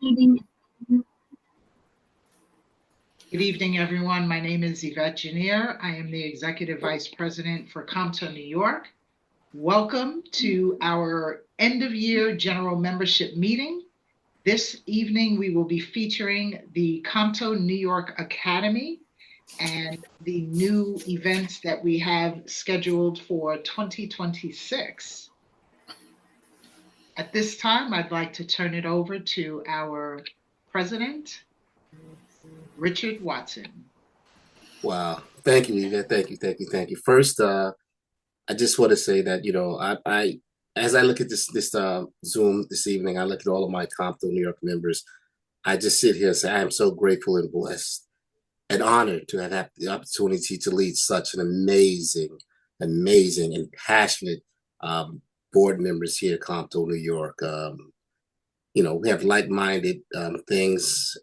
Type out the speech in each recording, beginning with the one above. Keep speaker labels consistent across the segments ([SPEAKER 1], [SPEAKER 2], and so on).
[SPEAKER 1] Meeting.
[SPEAKER 2] Good evening, everyone. My name is Yvette Janier. I am the Executive Vice President for COMTO New York. Welcome to our end of year general membership meeting. This evening, we will be featuring the COMTO New York Academy and the new events that we have scheduled for 2026. At this time, I'd like to turn it over to our president, Richard Watson.
[SPEAKER 3] Wow. Thank you, Yvette. Thank you. First, I just want to say that, I as I look at this Zoom this evening, I look at all of my COMTO New York members. I just sit here and say I am so grateful and blessed and honored to have had the opportunity to lead such an amazing and passionate board members here at COMTO New York. We have like-minded things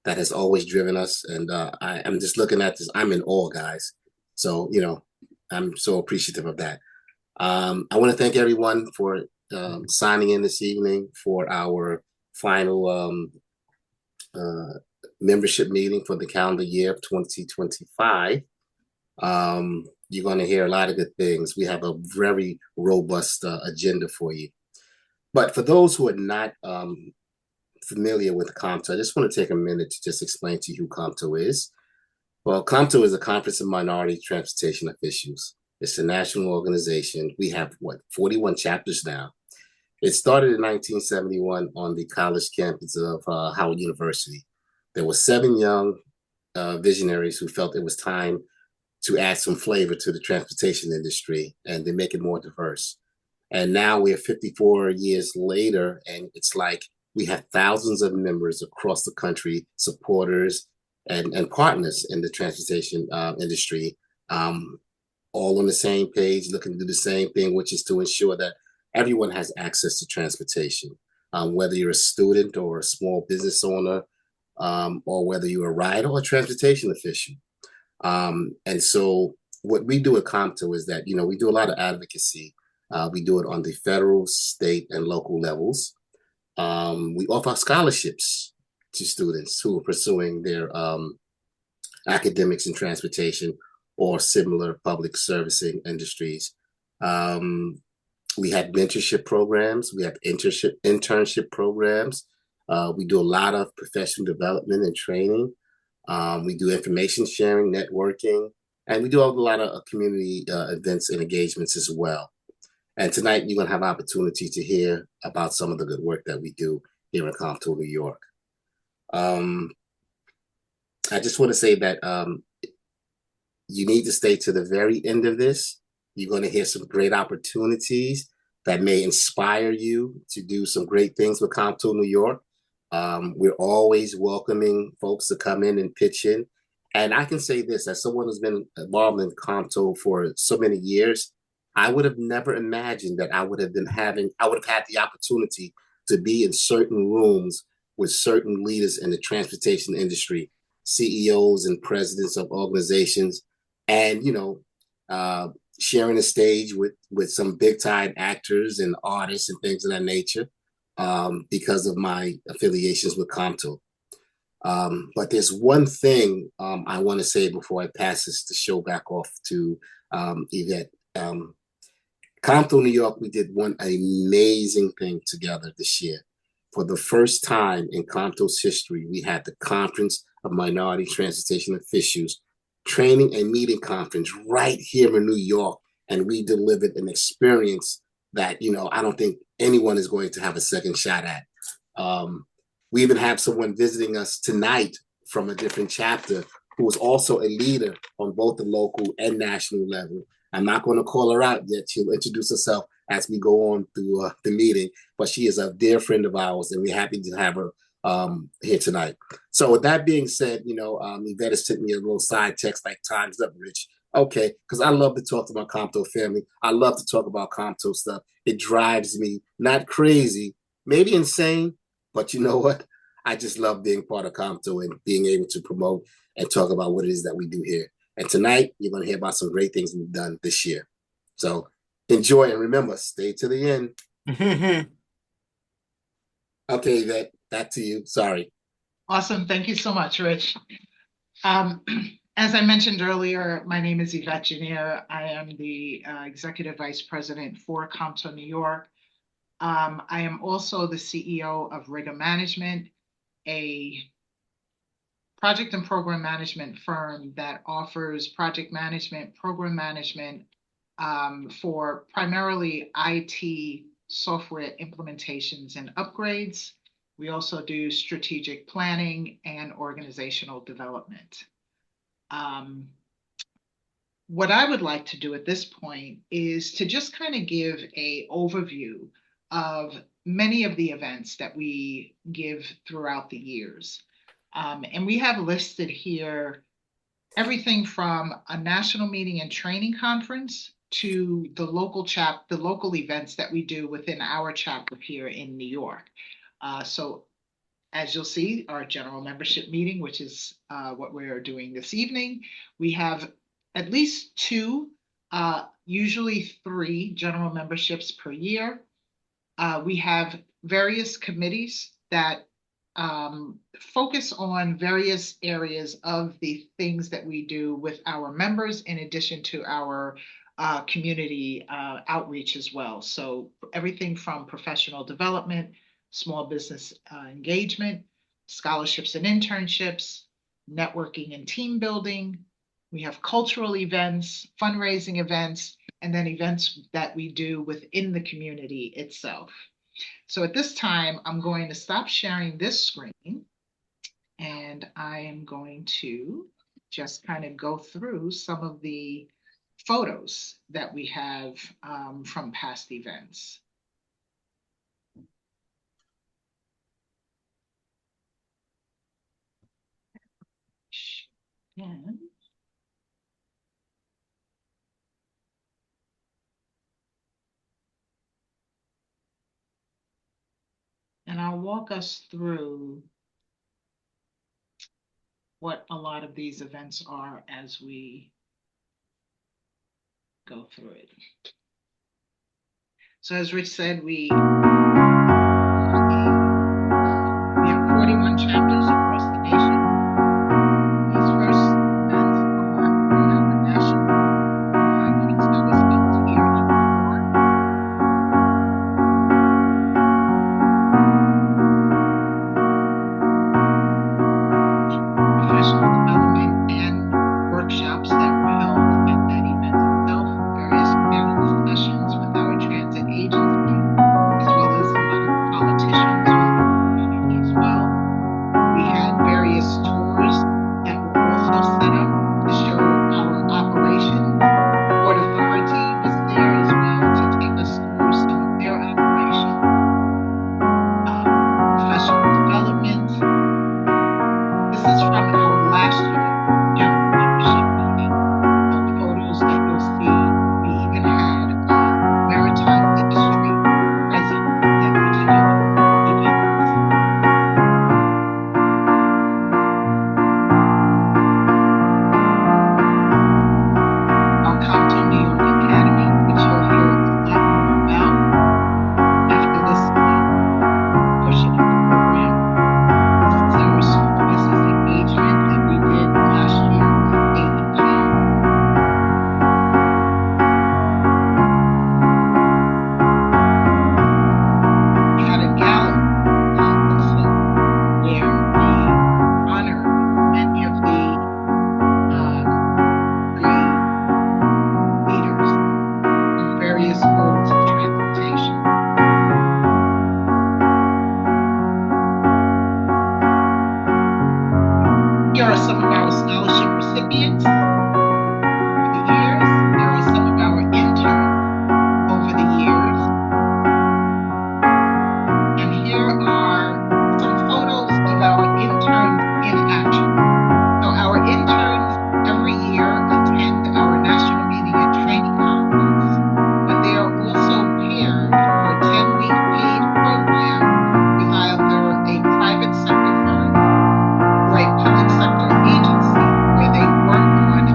[SPEAKER 3] that has always driven us. And I'm just looking at this. I'm in awe, guys. So, I'm so appreciative of that. I want to thank everyone for signing in this evening for our final membership meeting for the calendar year of 2025. You're going to hear a lot of good things. We have a very robust agenda for you. But for those who are not familiar with COMTO, I just want to take a minute to just explain to you who COMTO is. Well, COMTO is a Conference of Minority Transportation Officials. It's a national organization. We have, 41 chapters now. It started in 1971 on the college campus of Howard University. There were 7 young visionaries who felt it was time to add some flavor to the transportation industry and to make it more diverse. And now we're 54 years later, and it's like we have thousands of members across the country, supporters and partners in the transportation industry, all on the same page, looking to do the same thing, which is to ensure that everyone has access to transportation, whether you're a student or a small business owner, or whether you're a rider or a transportation official. And so what we do at COMTO is that, we do a lot of advocacy. We do it on the federal, state, and local levels. We offer scholarships to students who are pursuing their academics in transportation or similar public servicing industries. We have mentorship programs. We have internship programs. We do a lot of professional development and training. We do information sharing, networking, and we do a lot of community events and engagements as well. And tonight, you're going to have opportunity to hear about some of the good work that we do here in COMTO, New York. I just want to say that you need to stay to the very end of this. You're going to hear some great opportunities that may inspire you to do some great things with COMTO, New York. We're always welcoming folks to come in and pitch in. And I can say this, as someone who's been involved in COMTO for so many years, I would have never imagined that I would have had the opportunity to be in certain rooms with certain leaders in the transportation industry, CEOs and presidents of organizations, and, sharing the stage with some big time actors and artists and things of that nature, because of my affiliations with COMTO. But there's one thing I want to say before I pass the show back off to Yvette. COMTO New York, we did one amazing thing together this year. For the first time in COMTO's history, we had the Conference of Minority Transportation Officials training and meeting conference right here in New York. And we delivered an experience that, I don't think anyone is going to have a second shot at. We even have someone visiting us tonight from a different chapter who is also a leader on both the local and national level. I'm not going to call her out yet. She'll introduce herself as we go on through the meeting, but she is a dear friend of ours, and we're happy to have her here tonight. So with that being said, Yvette has sent me a little side text like, time's up, Rich. Okay, because I love to talk to my COMTO family. I love to talk about COMTO stuff. It drives me not crazy, maybe insane, but you know what? I just love being part of COMTO and being able to promote and talk about what it is that we do here. And tonight, you're going to hear about some great things we've done this year. So enjoy, and remember, stay to the end. Okay, Yvette, back to you. Sorry.
[SPEAKER 2] Awesome. Thank you so much, Rich. Um, as I mentioned earlier, my name is Yvette Janier. I am the Executive Vice President for COMTO New York. I am also the CEO of Rigor Management, a project and program management firm that offers project management, program management for primarily IT software implementations and upgrades. We also do strategic planning and organizational development. What I would like to do at this point is to just kind of give an overview of many of the events that we give throughout the years. And we have listed here everything from a national meeting and training conference to the local events that we do within our chapter here in New York. So as you'll see, our general membership meeting, which is what we're doing this evening, we have at least two, usually 3 general memberships per year. We have various committees that focus on various areas of the things that we do with our members, in addition to our community outreach as well. So everything from professional development, small business engagement, scholarships and internships, networking and team building. We have cultural events, fundraising events, and then events that we do within the community itself. So at this time, I'm going to stop sharing this screen, and I am going to just kind of go through some of the photos that we have from past events. And I'll walk us through what a lot of these events are as we go through it. So as Rich said, we have 41 chapters across the nation. These first events are from our national conference that was held here in New York. Professional development and workshops that were held at that event itself, various panel discussions with our transit agencies, as well as a lot of politicians within the community as well. We had various tours that were also set up to show our operations. Port Authority was there as well to take us through some of their operations. Professional development. This is from our last year general membership meeting. Some photos that you'll see. We even had maritime industry present at particular events. Our COMTO New York Academy, which you'll hear a lot more about after this portion of the program. This is our small business engagement that we did last year with AEG. We had a gala also where we honored many of the leaders in various modes of transportation. Here are some of our scholarship recipients over the years. There are some of our interns over the years. And here are some photos of our interns in action. So our interns every year attend our national meeting and training conference, but they are also paired for a 10-week paid program with either a private sector firm or a public sector agency where they work on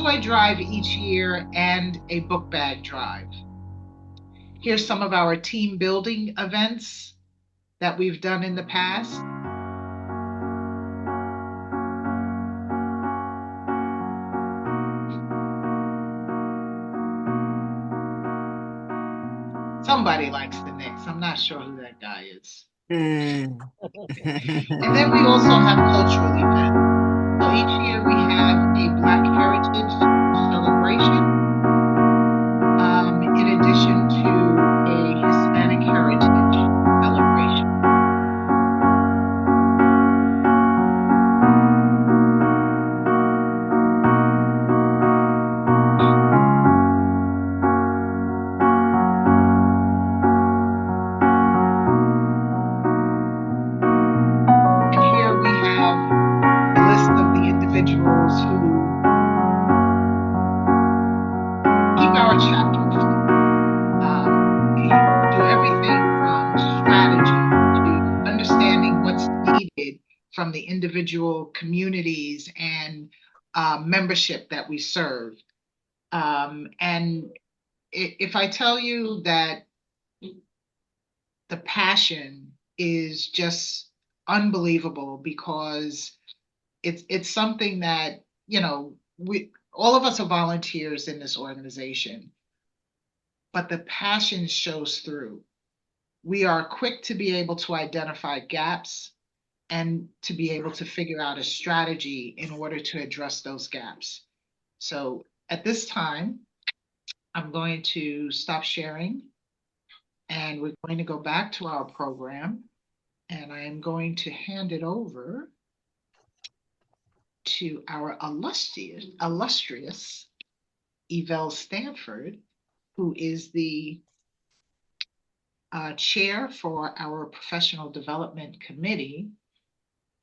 [SPEAKER 2] toy drive each year and a book bag drive. Here's some of our team building events that we've done in the past. Somebody likes the Knicks. I'm not sure who that guy is. And then we also have cultural events. So each year we have a Black Heritage celebration, in addition to a Hispanic Heritage celebration. And here we have a list of the individuals who keep our chapter afloat. We do everything from strategy to understanding what's needed from the individual communities and membership that we serve. And if I tell you that the passion is just unbelievable, because it's something that, we all of us are volunteers in this organization, but the passion shows through. We are quick to be able to identify gaps and to be able to figure out a strategy in order to address those gaps. So at this time, I'm going to stop sharing, and we're going to go back to our program, and I am going to hand it over to our illustrious Yvelle Stanford, who is the chair for our professional development committee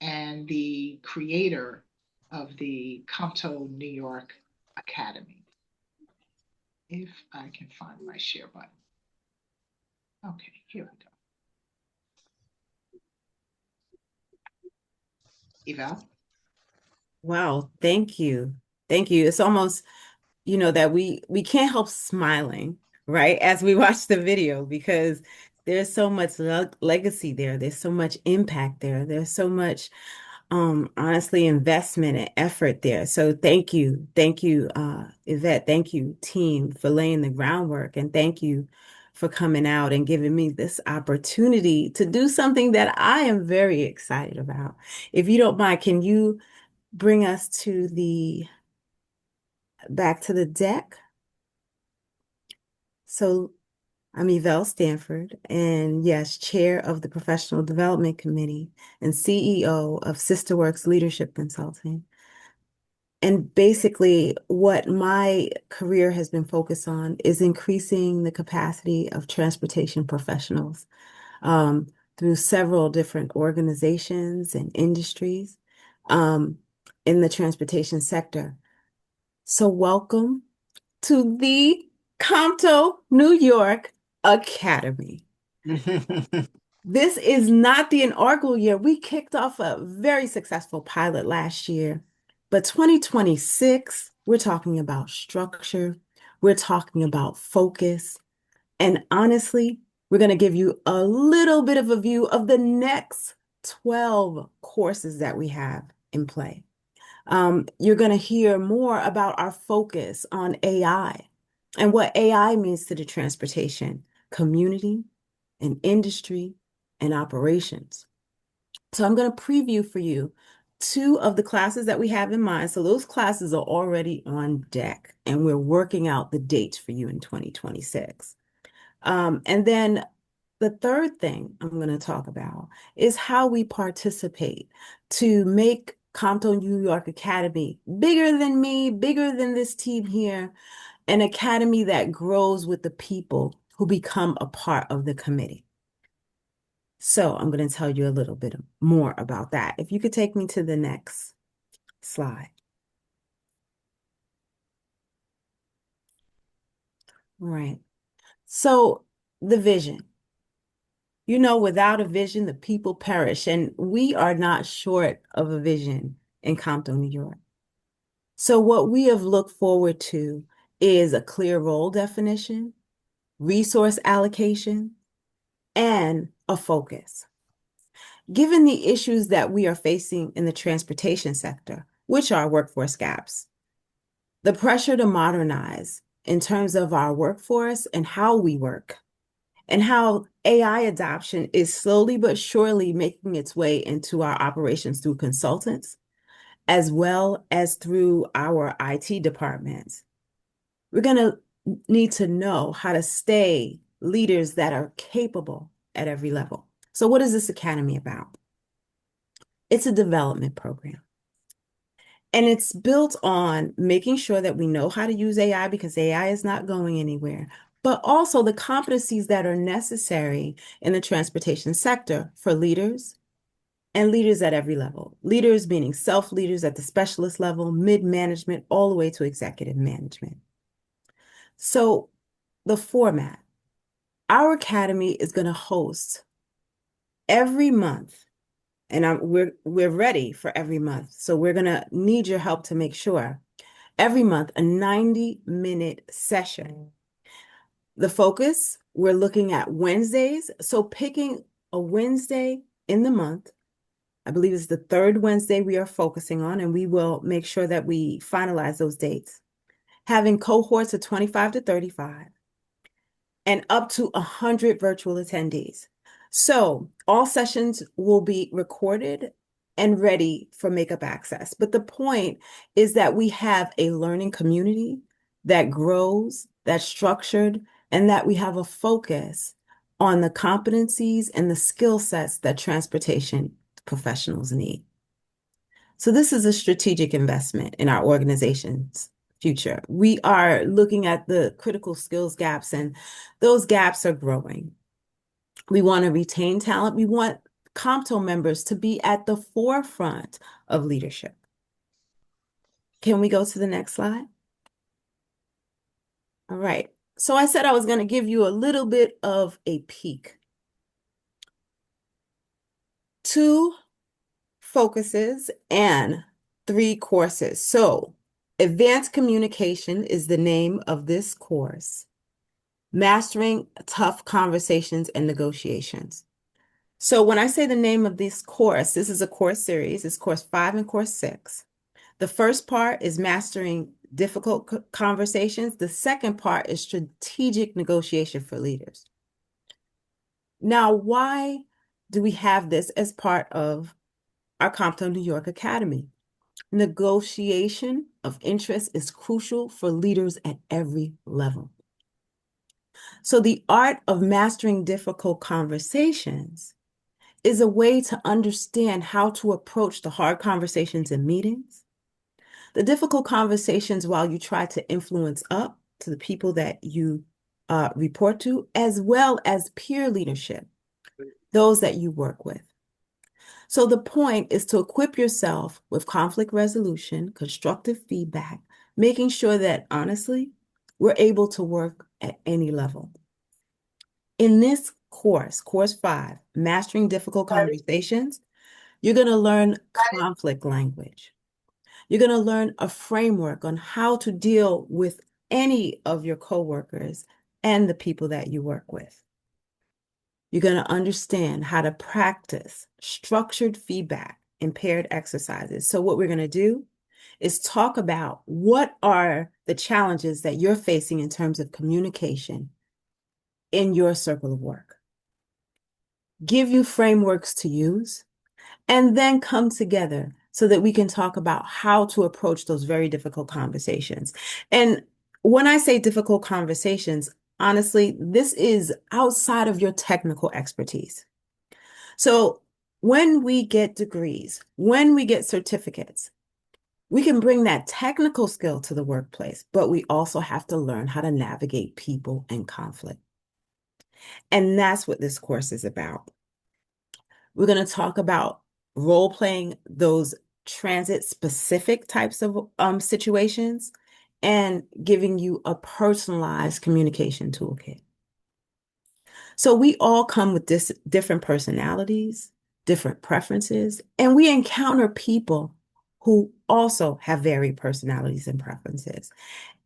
[SPEAKER 2] and the creator of the COMTO New York Academy. If I can find my share button. Okay, here we go. Yvelle?
[SPEAKER 1] Wow, thank you. Thank you. It's almost, that we can't help smiling, right, as we watch the video, because there's so much legacy there. There's so much impact there. There's so much honestly investment and effort there. So thank you. Thank you, Yvette. Thank you, team, for laying the groundwork, and thank you for coming out and giving me this opportunity to do something that I am very excited about. If you don't mind, can you bring us back to the deck? So I'm Yvelle Stanford, and yes, chair of the Professional Development Committee and CEO of SisterWorks Leadership Consulting. And basically, what my career has been focused on is increasing the capacity of transportation professionals through several different organizations and industries in the transportation sector. So welcome to the COMTO New York Academy. This is not the inaugural year. We kicked off a very successful pilot last year, but 2026, we're talking about structure, we're talking about focus, and honestly, we're going to give you a little bit of a view of the next 12 courses that we have in play. You're going to hear more about our focus on AI and what AI means to the transportation community and industry and operations. So I'm going to preview for you two of the classes that we have in mind. So those classes are already on deck, and we're working out the dates for you in 2026. And then the third thing I'm going to talk about is how we participate to make COMTO New York Academy bigger than me, bigger than this team here, an academy that grows with the people who become a part of the committee. So I'm going to tell you a little bit more about that. If you could take me to the next slide. Right. So the vision. Without a vision, the people perish, and we are not short of a vision in COMTO, New York. So what we have looked forward to is a clear role definition, resource allocation, and a focus. Given the issues that we are facing in the transportation sector, which are workforce gaps, the pressure to modernize in terms of our workforce and how we work, and how AI adoption is slowly but surely making its way into our operations through consultants, as well as through our IT departments. We're going to need to know how to stay leaders that are capable at every level. So, what is this academy about? It's a development program. And it's built on making sure that we know how to use AI because AI is not going anywhere, but also the competencies that are necessary in the transportation sector for leaders and leaders at every level. Leaders meaning self-leaders at the specialist level, mid-management, all the way to executive management. So the format, our academy is going to host every month, and we're ready for every month. So we're going to need your help to make sure every month a 90-minute session. The focus, we're looking at Wednesdays. So picking a Wednesday in the month, I believe it's the third Wednesday we are focusing on, and we will make sure that we finalize those dates. Having cohorts of 25 to 35 and up to 100 virtual attendees. So all sessions will be recorded and ready for Makeup Access. But the point is that we have a learning community that grows, that's structured, and that we have a focus on the competencies and the skill sets that transportation professionals need. So this is a strategic investment in our organization's future. We are looking at the critical skills gaps, and those gaps are growing. We want to retain talent. We want COMTO members to be at the forefront of leadership. Can we go to the next slide? All right. So I said I was going to give you a little bit of a peek. 2 focuses and 3 courses. So advanced communication is the name of this course. Mastering tough conversations and negotiations. So when I say the name of this course, this is a course series. It's course 5 and course 6. The first part is mastering difficult conversations. The second part is strategic negotiation for leaders. Now, why do we have this as part of our COMTO New York Academy? Negotiation of interest is crucial for leaders at every level. So the art of mastering difficult conversations is a way to understand how to approach the hard conversations in meetings, the difficult conversations while you try to influence up to the people that you report to, as well as peer leadership, those that you work with. So the point is to equip yourself with conflict resolution, constructive feedback, making sure that honestly, we're able to work at any level. In this course, course 5, Mastering Difficult Conversations, you're going to learn conflict language. You're going to learn a framework on how to deal with any of your coworkers and the people that you work with. You're going to understand how to practice structured feedback and paired exercises. So what we're going to do is talk about what are the challenges that you're facing in terms of communication in your circle of work. Give you frameworks to use, and then come together so that we can talk about how to approach those very difficult conversations. And when I say difficult conversations, honestly, this is outside of your technical expertise. So when we get degrees, when we get certificates, we can bring that technical skill to the workplace, but we also have to learn how to navigate people and conflict. And that's what this course is about. We're going to talk about role playing those transit specific types of situations and giving you a personalized communication toolkit. So we all come with different personalities, different preferences, and we encounter people who also have varied personalities and preferences.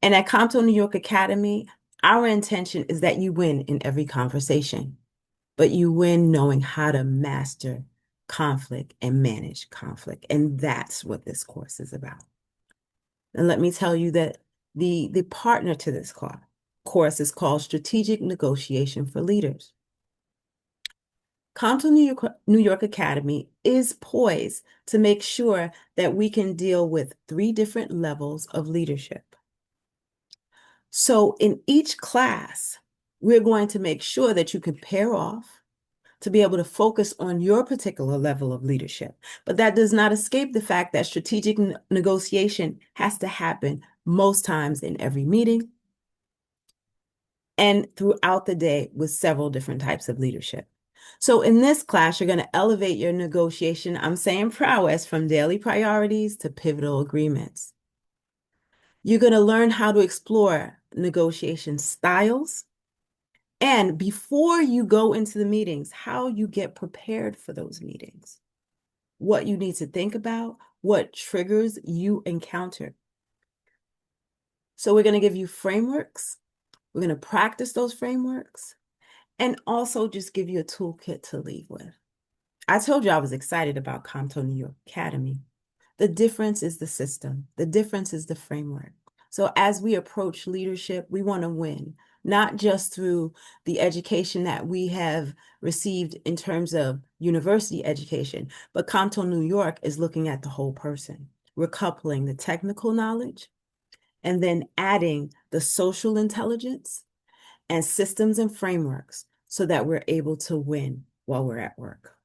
[SPEAKER 1] And at COMTO New York Academy, our intention is that you win in every conversation, but you win knowing how to master conflict and manage conflict. And that's what this course is about. And let me tell you that the partner to this course is called Strategic Negotiation for Leaders. COMTO New York Academy is poised to make sure that we can deal with 3 different levels of leadership. So in each class, we're going to make sure that you can pair off to be able to focus on your particular level of leadership. But that does not escape the fact that strategic negotiation has to happen most times in every meeting and throughout the day with several different types of leadership. So in this class, you're going to elevate your negotiation, I'm saying prowess, from daily priorities to pivotal agreements. You're going to learn how to explore negotiation styles, and before you go into the meetings, how you get prepared for those meetings, what you need to think about, what triggers you encounter. So we're going to give you frameworks. We're going to practice those frameworks and also just give you a toolkit to leave with. I told you I was excited about COMTO New York Academy. The difference is the system. The difference is the framework. So as we approach leadership, we want to win, not just through the education that we have received in terms of university education, but COMTO New York is looking at the whole person. We're coupling the technical knowledge and then adding the social intelligence and systems and frameworks so that we're able to win while we're at work.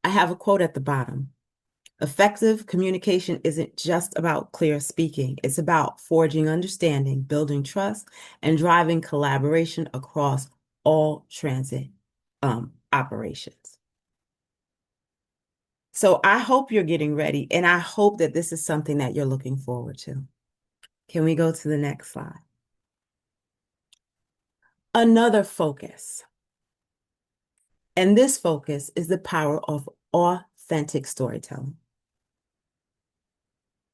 [SPEAKER 1] I have a quote at the bottom. Effective communication isn't just about clear speaking. It's about forging understanding, building trust, and driving collaboration across all transit operations. So I hope you're getting ready, and I hope that this is something that you're looking forward to. Can we go to the next slide? Another focus, and this focus is the power of authentic storytelling.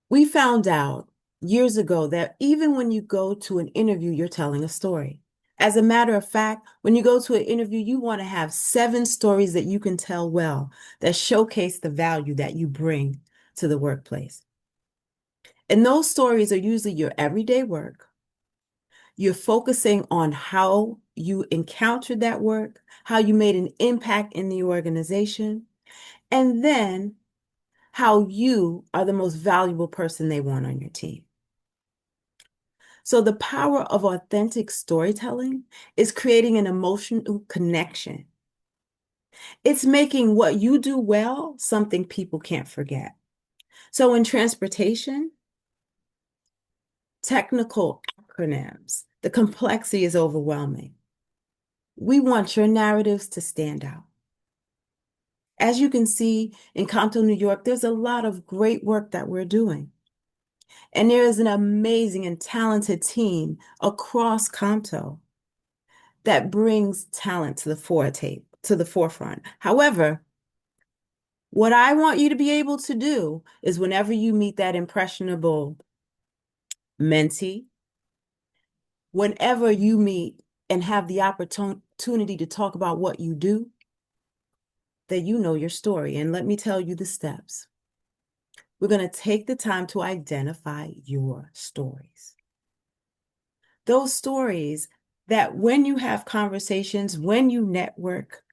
[SPEAKER 1] We found out years ago that even when you go to an interview, you're telling a story. As a matter of fact, when you go to an interview, you want to have 7 stories that you can tell well that showcase the value that you bring to the workplace. And those stories are usually your everyday work. You're focusing on how you encountered that work, how you made an impact in the organization, and then how you are the most valuable person they want on your team. So the power of authentic storytelling is creating an emotional connection. It's making what you do well something people can't forget. So in transportation, technical acronyms, the complexity is overwhelming. We want your narratives to stand out. As you can see in COMTO, New York, there's a lot of great work that we're doing. And there is an amazing and talented team across COMTO that brings talent to the forefront. However, what I want you to be able to do is whenever you meet that impressionable mentee, whenever you meet and have the opportunity to talk about what you do, that you know your story. And let me tell you the steps. We're going to take the time to identify your stories. Those stories that when you have conversations, when you network,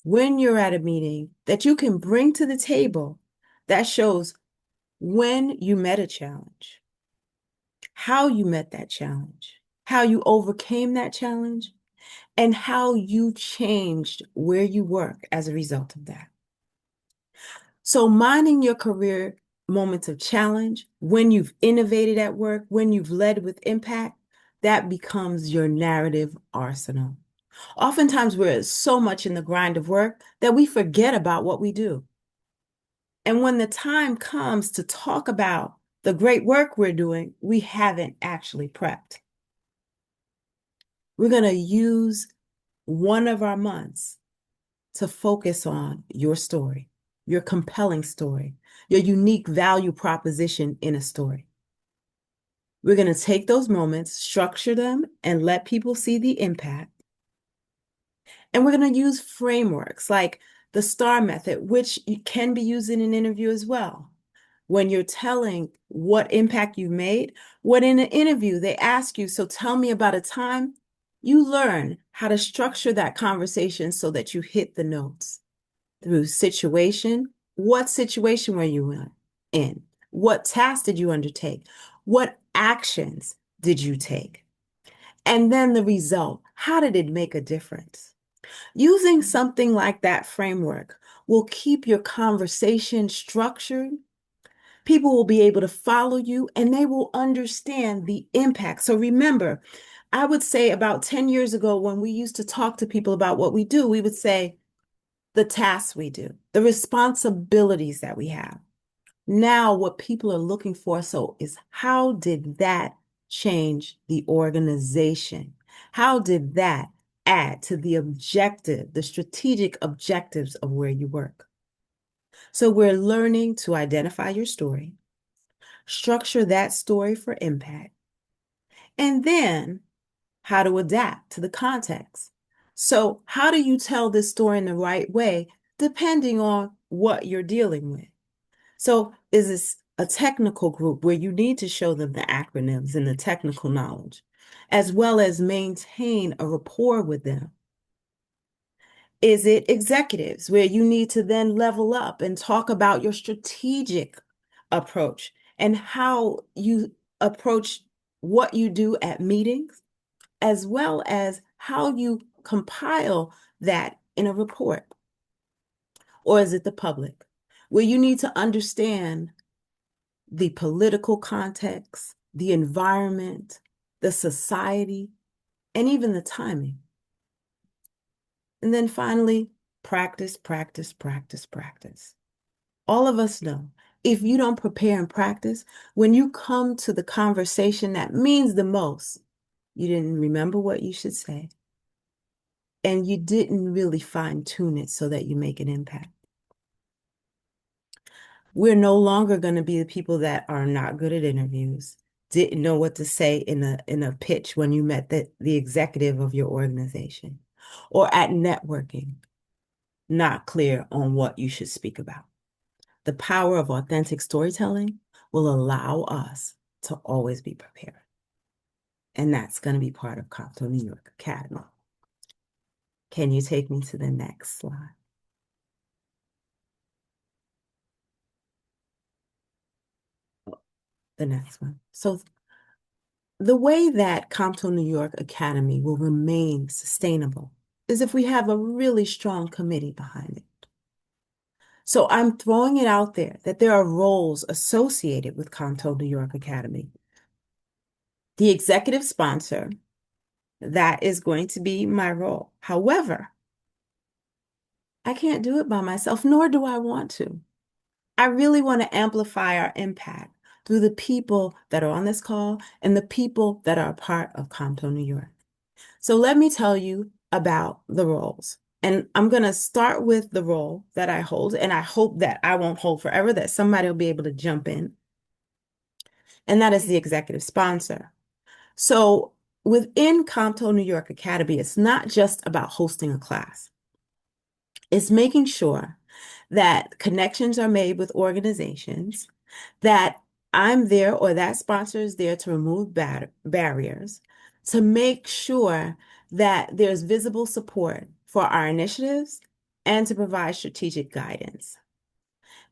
[SPEAKER 1] when you're at a meeting, that you can bring to the table that shows when you met a challenge, how you met that challenge, how you overcame that challenge, and how you changed where you work as a result of that. So mining your career moments of challenge, when you've innovated at work, when you've led with impact, that becomes your narrative arsenal. Oftentimes we're so much in the grind of work that we forget about what we do. And when the time comes to talk about the great work we're doing, we haven't actually prepped. We're going to use one of our months to focus on your story, your compelling story, your unique value proposition in a story. We're going to take those moments, structure them, and let people see the impact. And we're going to use frameworks like the STAR method, which can be used in an interview as well. When you're telling what impact you've made, what in an interview they ask you, so tell me about a time, you learn how to structure that conversation so that you hit the notes through situation. What situation were you in? What task did you undertake? What actions did you take? And then the result. How did it make a difference? Using something like that framework will keep your conversation structured. People will be able to follow you and they will understand the impact. So remember, I would say about 10 years ago, when we used to talk to people about what we do, we would say the tasks we do, the responsibilities that we have. Now, what people are looking for is how did that change the organization? How did that add to the objective, the strategic objectives of where you work? So we're learning to identify your story, structure that story for impact, and then how to adapt to the context. So how do you tell this story in the right way, depending on what you're dealing with? So is this a technical group where you need to show them the acronyms and the technical knowledge, as well as maintain a rapport with them? Is it executives where you need to then level up and talk about your strategic approach and how you approach what you do at meetings, as well as how you compile that in a report? Or is it the public where you need to understand the political context, the environment, the society, and even the timing? And then finally, practice, practice, practice, practice. All of us know if you don't prepare and practice, when you come to the conversation that means the most, you didn't remember what you should say, and you didn't really fine tune it so that you make an impact. We're no longer going to be the people that are not good at interviews, didn't know what to say in a pitch when you met the executive of your organization, or at networking, not clear on what you should speak about. The power of authentic storytelling will allow us to always be prepared. And that's going to be part of COMTO New York Academy. Can you take me to the next slide? The next one. So the way that COMTO New York Academy will remain sustainable is if we have a really strong committee behind it. So I'm throwing it out there that there are roles associated with COMTO New York Academy. The executive sponsor, that is going to be my role. However, I can't do it by myself, nor do I want to. I really want to amplify our impact through the people that are on this call and the people that are a part of COMTO New York. So let me tell you about the roles. And I'm going to start with the role that I hold, and I hope that I won't hold forever, that somebody will be able to jump in. And that is the executive sponsor. So within COMTO New York Academy, it's not just about hosting a class. It's making sure that connections are made with organizations, that I'm there or that sponsor is there to remove barriers, to make sure that there's visible support for our initiatives and to provide strategic guidance.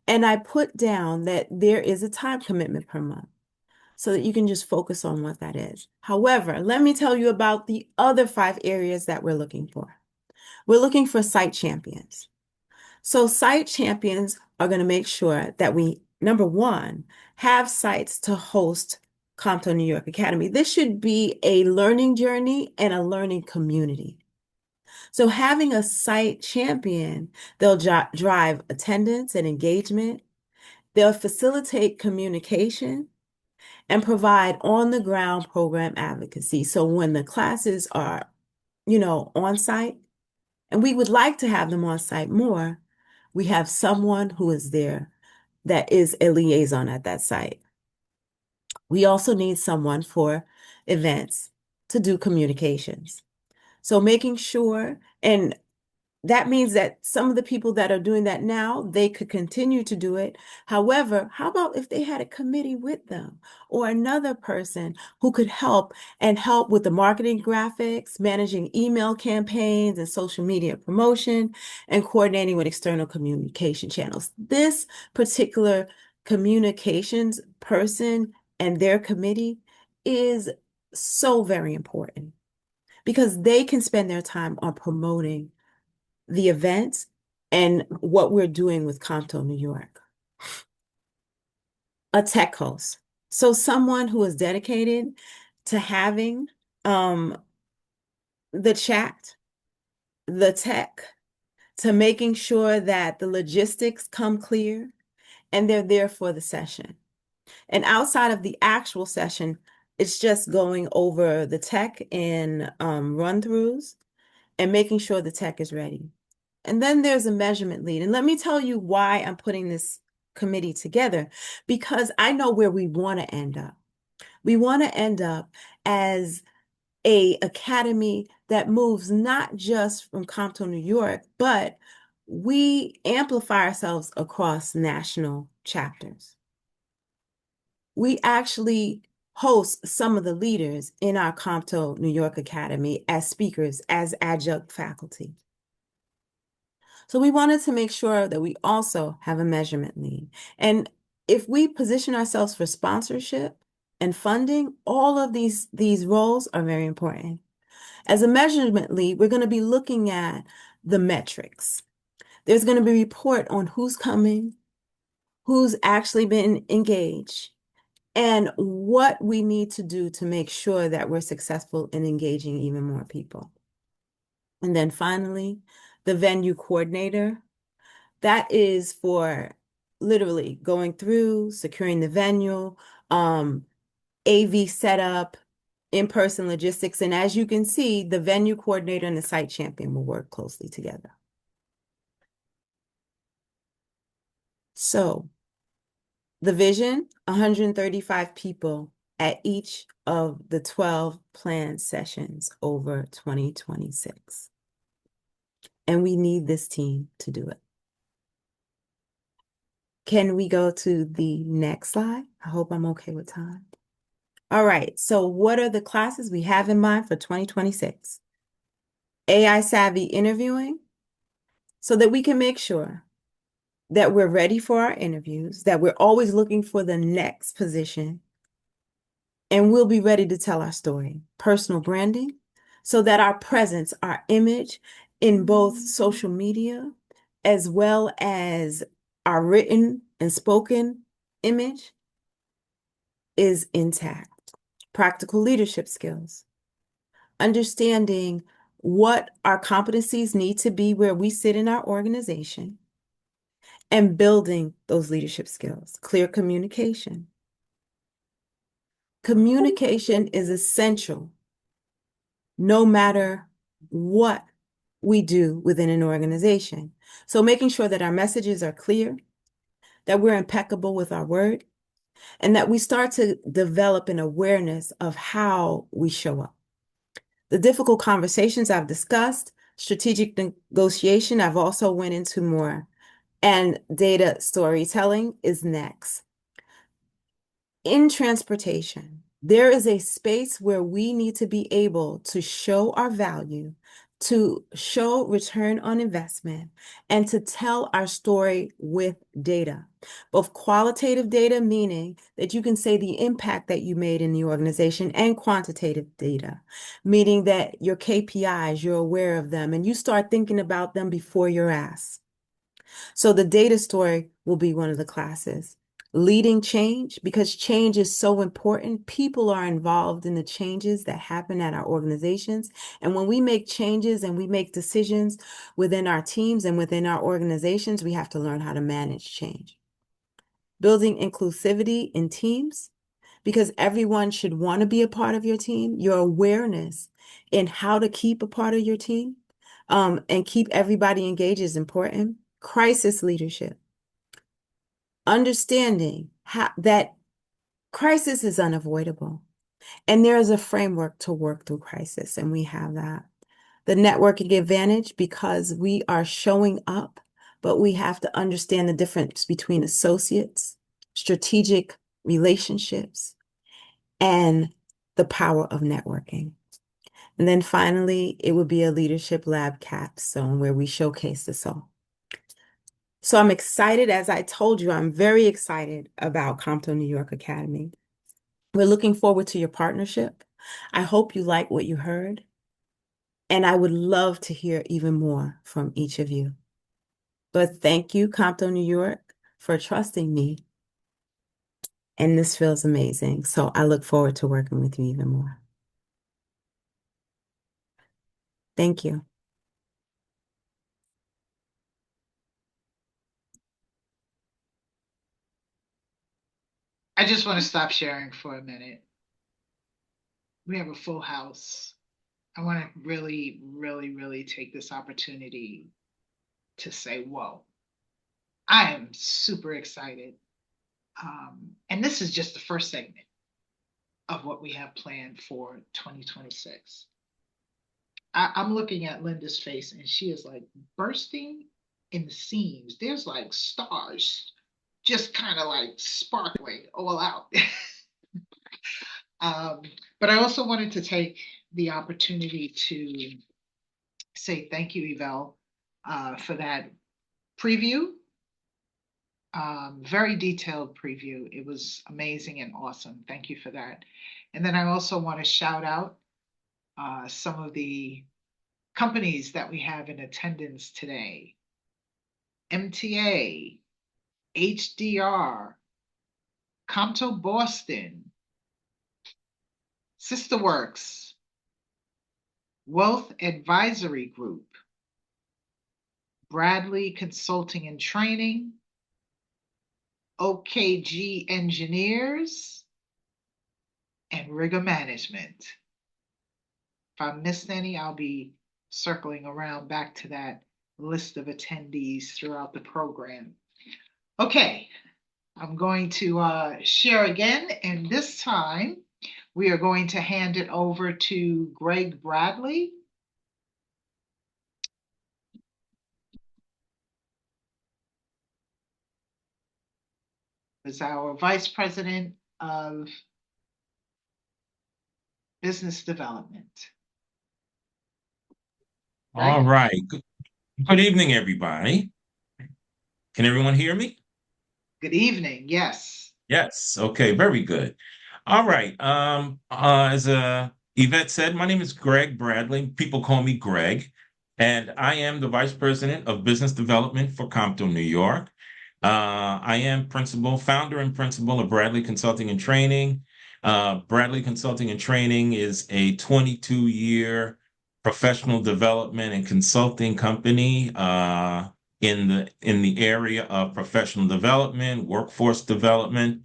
[SPEAKER 1] And I put down that there is a time commitment per month so that you can just focus on what that is. However, let me tell you about the other 5 areas that we're looking for. We're looking for site champions. So site champions are going to make sure that we, number one, have sites to host COMTO New York Academy. This should be a learning journey and a learning community. So having a site champion, they'll drive attendance and engagement. They'll facilitate communication and provide on-the-ground program advocacy. So when the classes are, on site, and we would like to have them on site more, we have someone who is there that is a liaison at that site. We also need someone for events to do communications. So making sure, and that means that some of the people that are doing that now, they could continue to do it. However, how about if they had a committee with them or another person who could help and help with the marketing graphics, managing email campaigns and social media promotion, and coordinating with external communication channels. This particular communications person and their committee is so very important because they can spend their time on promoting the events and what we're doing with COMTO New York. A tech host. So someone who is dedicated to having the chat, the tech, to making sure that the logistics come clear and they're there for the session. And outside of the actual session, it's just going over the tech and run-throughs and making sure the tech is ready. And then there's a measurement lead. And let me tell you why I'm putting this committee together, because I know where we want to end up. We want to end up as a academy that moves not just from Compton, New York, but we amplify ourselves across national chapters. We actually host some of the leaders in our Compton, New York Academy as speakers, as adjunct faculty. So we wanted to make sure that we also have a measurement lead. And if we position ourselves for sponsorship and funding, all of these roles are very important. As a measurement lead, we're going to be looking at the metrics. There's going to be a report on who's coming, who's actually been engaged, and what we need to do to make sure that we're successful in engaging even more people. And then finally, the venue coordinator. That is for literally going through, securing the venue, AV setup, in-person logistics. And as you can see, the venue coordinator and the site champion will work closely together. So the vision, 135 people at each of the 12 planned sessions over 2026. And we need this team to do it. Can we go to the next slide? I hope I'm okay with time. All right, so what are the classes we have in mind for 2026? AI savvy interviewing, so that we can make sure that we're ready for our interviews, that we're always looking for the next position, and we'll be ready to tell our story. Personal branding, so that our presence, our image in both social media, as well as our written and spoken image is intact. Practical leadership skills, understanding what our competencies need to be where we sit in our organization, and building those leadership skills. Clear communication. Communication is essential no matter what we do within an organization. So making sure that our messages are clear, that we're impeccable with our word, and that we start to develop an awareness of how we show up. The difficult conversations I've discussed, strategic negotiation, I've also went into more, and data storytelling is next. In transportation, there is a space where we need to be able to show our value, to show return on investment, and to tell our story with data. Both qualitative data, meaning that you can say the impact that you made in the organization, and quantitative data, meaning that your KPIs, you're aware of them, and you start thinking about them before you're asked. So the data story will be one of the classes. Leading change, because change is so important. People are involved in the changes that happen at our organizations. And when we make changes and we make decisions within our teams and within our organizations, we have to learn how to manage change. Building inclusivity in teams, because everyone should want to be a part of your team. Your awareness in how to keep a part of your team and keep everybody engaged is important. Crisis leadership. understanding that crisis is unavoidable. And there is a framework to work through crisis, and we have that. The networking advantage because we are showing up, but we have to understand the difference between associates, strategic relationships, and the power of networking. And then finally, it would be a leadership lab capstone where we showcase this all. So I'm excited, as I told you, I'm very excited about COMTO New York Academy. We're looking forward to your partnership. I hope you like what you heard, and I would love to hear even more from each of you. But thank you, COMTO New York, for trusting me, and this feels amazing. So I look forward to working with you even more. Thank you.
[SPEAKER 2] I just want to stop sharing for a minute. We have a full house. I want to really, really, really take this opportunity to say, whoa, I am super excited. And this is just the first segment of what we have planned for 2026. I'm looking at Linda's face and she is like bursting in the seams. There's like stars just kind of like sparkling all out. um, but I also wanted to take the opportunity to say thank you, Yvelle, for that preview. Very detailed preview. It was amazing and awesome. Thank you for that. And then I also want to shout out some of the companies that we have in attendance today. MTA, HDR, COMTO Boston, SisterWorks, Wealth Advisory Group, Bradley Consulting and Training, OKG Engineers, and Rigor Management. If I missed any, I'll be circling around back to that list of attendees throughout the program. Okay, I'm going to share again, and this time we are going to hand it over to Greg Bradley. Is our Vice President of Business Development.
[SPEAKER 4] All right. Good evening, everybody. Can everyone hear me?
[SPEAKER 2] Good evening. Yes.
[SPEAKER 4] Yes. Okay. Very good. All right. As Yvette said, my name is Greg Bradley. People call me Greg, and I am the Vice President of Business Development for COMTO New York. I am founder and principal of Bradley Consulting and Training. Bradley Consulting and Training is a 22-year professional development and consulting company in the area of professional development, workforce development.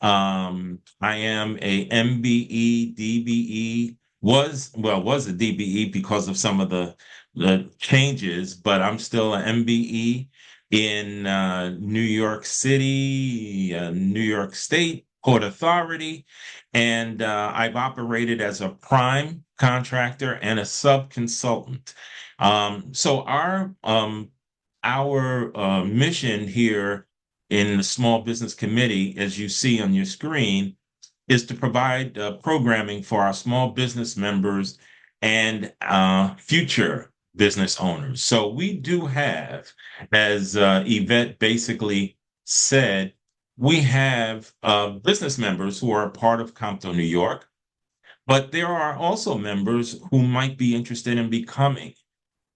[SPEAKER 4] I am a MBE, DBE, was a DBE because of some of the changes, but I'm still an MBE in New York City, New York State Port Authority, and I've operated as a prime contractor and a sub-consultant. So our mission here in the Small Business Committee, as you see on your screen, is to provide programming for our small business members and future business owners. So we do have, as Yvette basically said, we have business members who are a part of COMTO New York, but there are also members who might be interested in becoming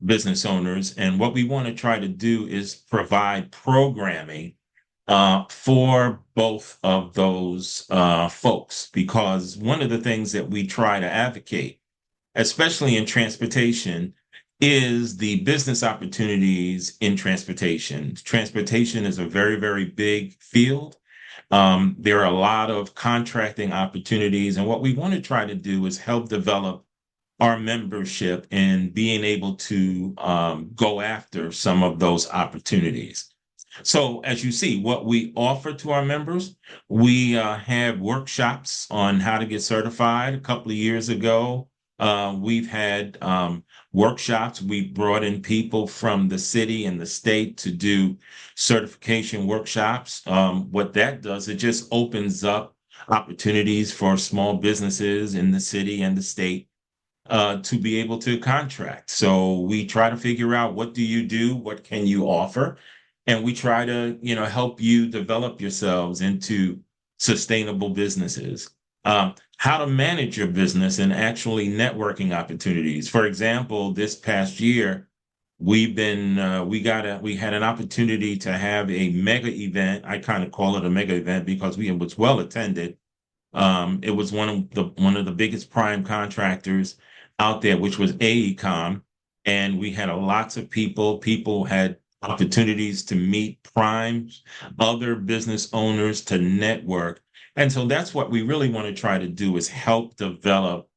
[SPEAKER 4] business owners. And what we want to try to do is provide programming for both of those folks, because one of the things that we try to advocate, especially in transportation, is the business opportunities in transportation. Transportation is a very, very big field. There are a lot of contracting opportunities, and what we want to try to do is help develop our membership and being able to go after some of those opportunities. So as you see, what we offer to our members, we have workshops on how to get certified. A couple of years ago, we've had workshops. We brought in people from the city and the state to do certification workshops. What that does, it just opens up opportunities for small businesses in the city and the state to be able to contract. So we try to figure out, what do you do? What can you offer? And we try to, help you develop yourselves into sustainable businesses. How to manage your business and actually networking opportunities. For example, this past year, we had an opportunity to have a mega event. I kind of call it a mega event because it was well attended. It was one of the biggest prime contractors out there, which was AECOM, and we had lots of people. People had opportunities to meet primes, other business owners, to network, and so that's what we really want to try to do, is help develop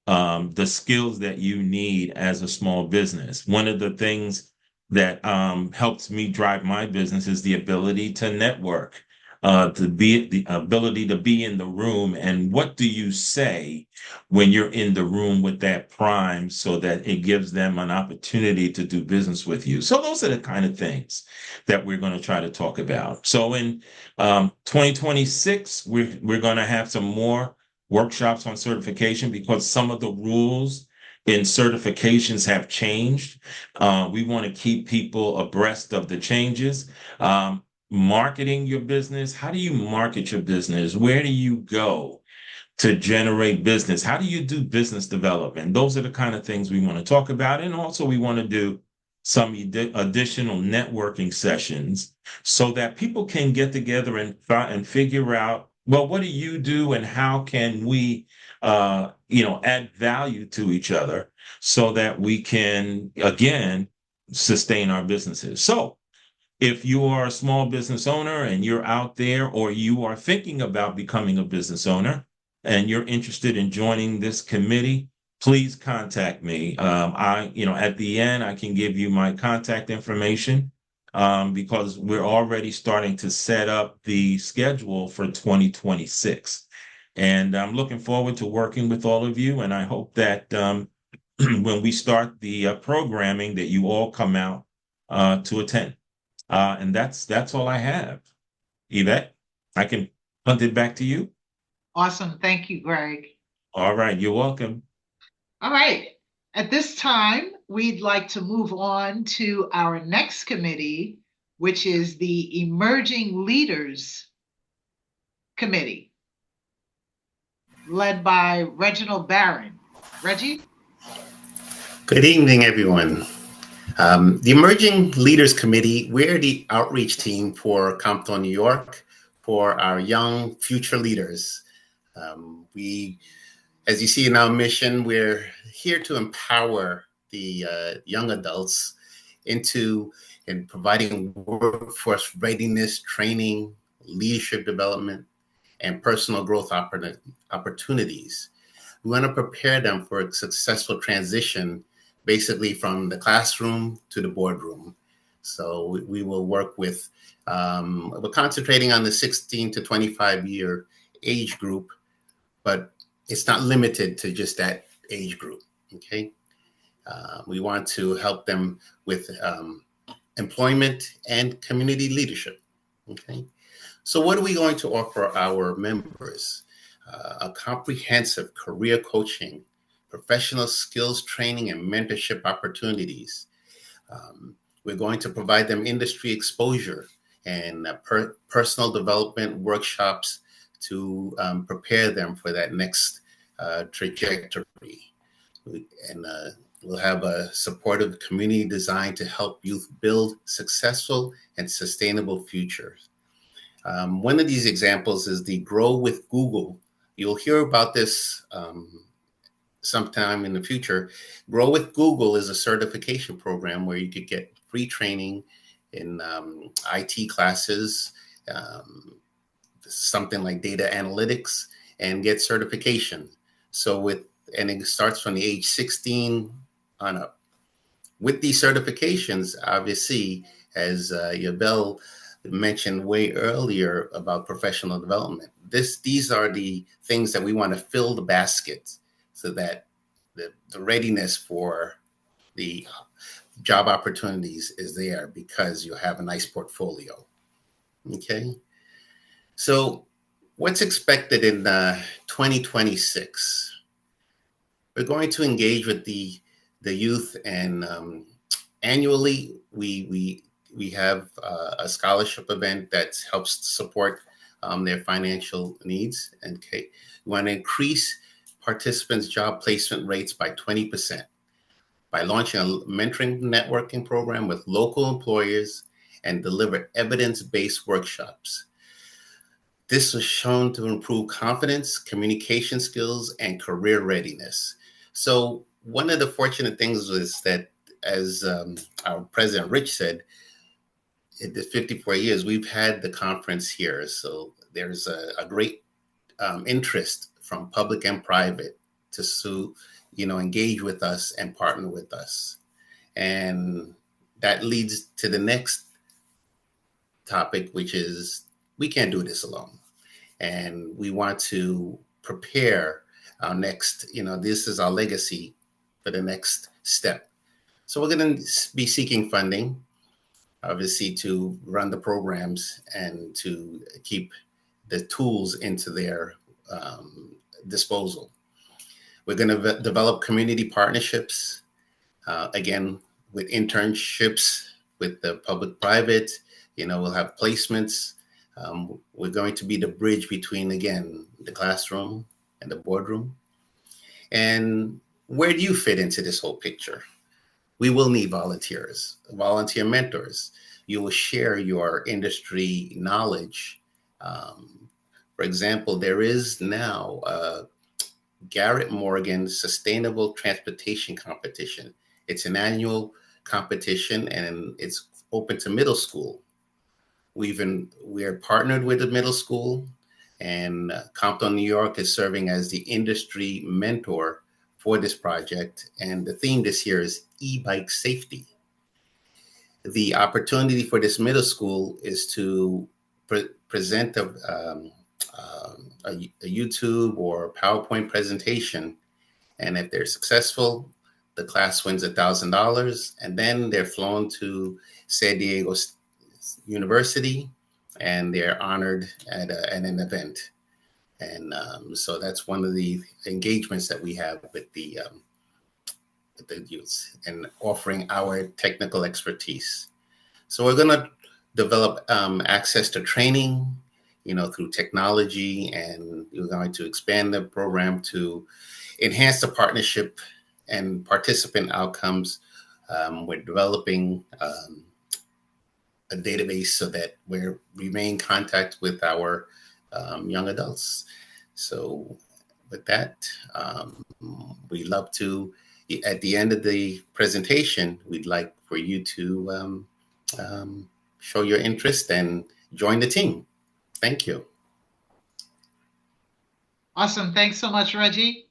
[SPEAKER 4] the skills that you need as a small business. One of the things that helps me drive my business is the ability to network, to be the ability to be in the room. And what do you say when you're in the room with that prime, so that it gives them an opportunity to do business with you? So those are the kind of things that we're going to try to talk about. So in 2026, we're going to have some more workshops on certification, because some of the rules in certifications have changed. We want to keep people abreast of the changes. Marketing your business. How do you market your business? Where do you go to generate business? How do you do business development? Those are the kind of things we want to talk about. And also, we want to do some additional networking sessions, so that people can get together and figure out, well, what do you do, and how can we, add value to each other, so that we can, again, sustain our businesses. So if you are a small business owner and you're out there, or you are thinking about becoming a business owner and you're interested in joining this committee, please contact me. At the end, I can give you my contact information, because we're already starting to set up the schedule for 2026. And I'm looking forward to working with all of you. And I hope that when we start the programming, that you all come out to attend. And that's all I have. Yvette, I can punt it back to you.
[SPEAKER 2] Awesome. Thank you, Greg.
[SPEAKER 4] All right, you're welcome.
[SPEAKER 2] All right. At this time, we'd like to move on to our next committee, which is the Emerging Leaders Committee, led by Reginald Barron. Reggie?
[SPEAKER 3] Good evening, everyone. The Emerging Leaders Committee, we're the outreach team for COMTO New York, for our young future leaders. As you see in our mission, we're here to empower the young adults in providing workforce readiness, training, leadership development, and personal growth opportunities. We want to prepare them for a successful transition, basically from the classroom to the boardroom. So we will work with, we're concentrating on the 16 to 25-year age group, but it's not limited to just that age group, okay? We want to help them with employment and community leadership, okay? So what are we going to offer our members? A comprehensive career coaching, professional skills training, and mentorship opportunities. We're going to provide them industry exposure and personal development workshops to prepare them for that next trajectory. And we'll have a supportive community designed to help youth build successful and sustainable futures. One of these examples is the Grow with Google. You'll hear about this sometime in the future. Grow with Google is a certification program where you could get free training in IT classes, something like data analytics, and get certification. And it starts from the age 16 on up. With these certifications, obviously, as Yabel mentioned way earlier about professional development. These are the things that we want to fill the basket so that the readiness for the job opportunities is there because you have a nice portfolio. Okay. So, what's expected in 2026? We're going to engage with the youth, and annually we have a scholarship event that helps support their financial needs. And okay, we want to increase participants' job placement rates by 20% by launching a mentoring networking program with local employers and deliver evidence-based workshops. This was shown to improve confidence, communication skills, and career readiness. So, one of the fortunate things was that, as our president Rich said, in the 54 years we've had the conference here. So, there's a great interest from public and private to engage with us and partner with us. And that leads to the next topic, which is we can't do this alone. And we want to prepare our next, this is our legacy for the next step. So we're going to be seeking funding, obviously, to run the programs and to keep the tools into their disposal. We're going to develop community partnerships, again, with internships with the public private. We'll have placements. We're going to be the bridge between, again, the classroom and the boardroom. And where do you fit into this whole picture? We will need volunteers, volunteer mentors. You will share your industry knowledge. For example, there is now a Garrett Morgan Sustainable Transportation Competition. It's an annual competition and it's open to middle school. We're partnered with the middle school, and COMTO New York is serving as the industry mentor for this project. And the theme this year is e-bike safety. The opportunity for this middle school is to present a YouTube or PowerPoint presentation. And if they're successful, the class wins $1,000, and then they're flown to San Diego University, and they're honored at an event. And so that's one of the engagements that we have with the youths and offering our technical expertise. So we're going to develop access to training, through technology, and we're going to expand the program to enhance the partnership and participant outcomes. We're developing a database so that we remain in contact with our young adults. So with that, we love to, at the end of the presentation, we'd like for you to show your interest and join the team. Thank you.
[SPEAKER 2] Awesome. Thanks so much, Reggie.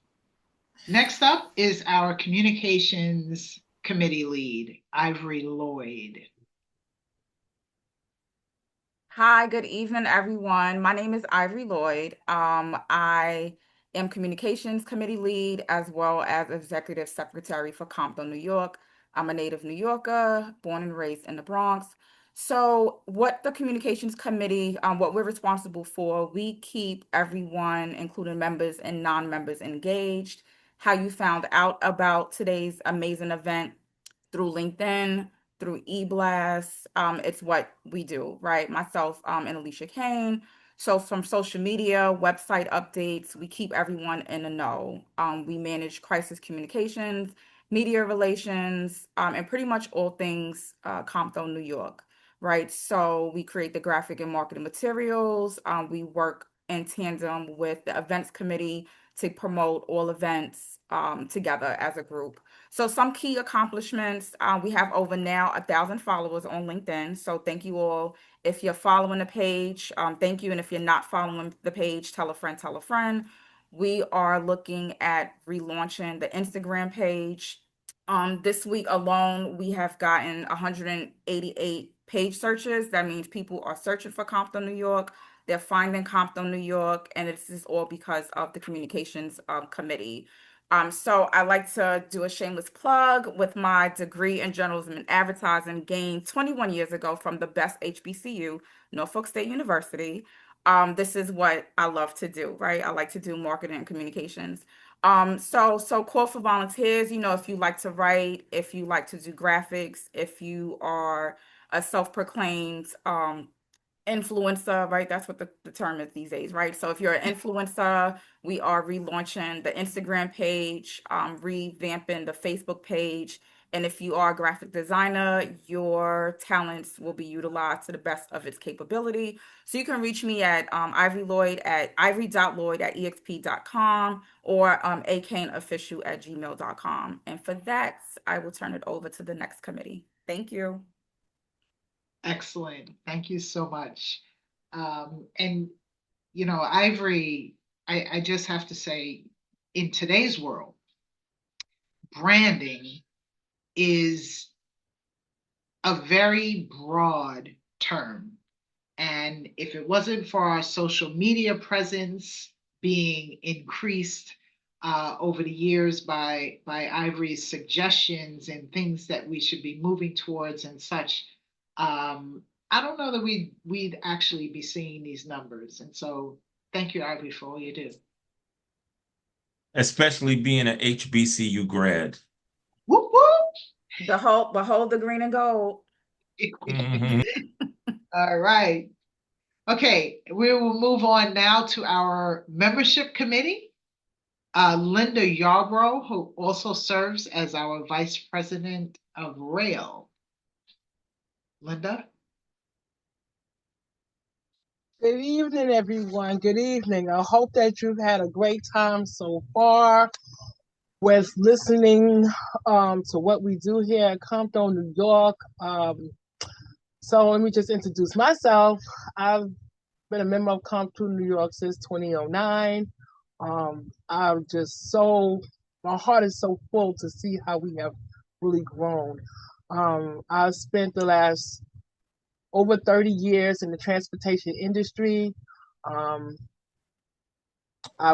[SPEAKER 2] Next up is our communications committee lead, Ivory Lloyd.
[SPEAKER 5] Hi, good evening, everyone. My name is Ivory Lloyd. I am Communications Committee Lead as well as Executive Secretary for COMTO New York. I'm a native New Yorker, born and raised in the Bronx. So what the Communications Committee, what we're responsible for, we keep everyone, including members and non-members, engaged. How you found out about today's amazing event through LinkedIn, through eBlast. It's what we do, right? Myself and Alicia Kane. So from social media, website updates, we keep everyone in the know. We manage crisis communications, media relations, and pretty much all things COMTO New York, right? So we create the graphic and marketing materials. We work in tandem with the events committee to promote all events together as a group. So some key accomplishments, we have over now 1,000 followers on LinkedIn. So thank you all. If you're following the page, thank you. And if you're not following the page, tell a friend, tell a friend. We are looking at relaunching the Instagram page. This week alone, we have gotten 188 page searches. That means people are searching for COMTO New York. They're finding COMTO New York, and this is all because of the communications committee. So I like to do a shameless plug with my degree in journalism and advertising gained 21 years ago from the best HBCU, Norfolk State University. This is what I love to do, right? I like to do marketing and communications. So call for volunteers, if you like to write, if you like to do graphics, if you are a self-proclaimed influencer, right? That's what the term is these days, right? So if you're an influencer, we are relaunching the Instagram page, revamping the Facebook page. And if you are a graphic designer, your talents will be utilized to the best of its capability. So you can reach me at Ivory Lloyd at ivory.lloyd@exp.com or akaneofficial@gmail.com. And for that, I will turn it over to the next committee. Thank you.
[SPEAKER 2] Excellent. Thank you so much. And, Ivory, I just have to say, in today's world, branding is a very broad term. And if it wasn't for our social media presence being increased over the years by Ivory's suggestions and things that we should be moving towards and such, I don't know that we'd actually be seeing these numbers. And so thank you, Ivory, for all you do.
[SPEAKER 4] Especially being an HBCU grad.
[SPEAKER 2] Whoop, whoop.
[SPEAKER 5] Behold the green and gold.
[SPEAKER 4] Mhm.
[SPEAKER 2] All right. Okay, we will move on now to our membership committee. Linda Yarbrough, who also serves as our Vice President of Rail. Linda?
[SPEAKER 6] Good evening, everyone. Good evening. I hope that you've had a great time so far with listening to what we do here at COMTO, New York. So let me just introduce myself. I've been a member of COMTO, New York since 2009. I'm just my heart is so full to see how we have really grown. I've spent the last over 30 years in the transportation industry. I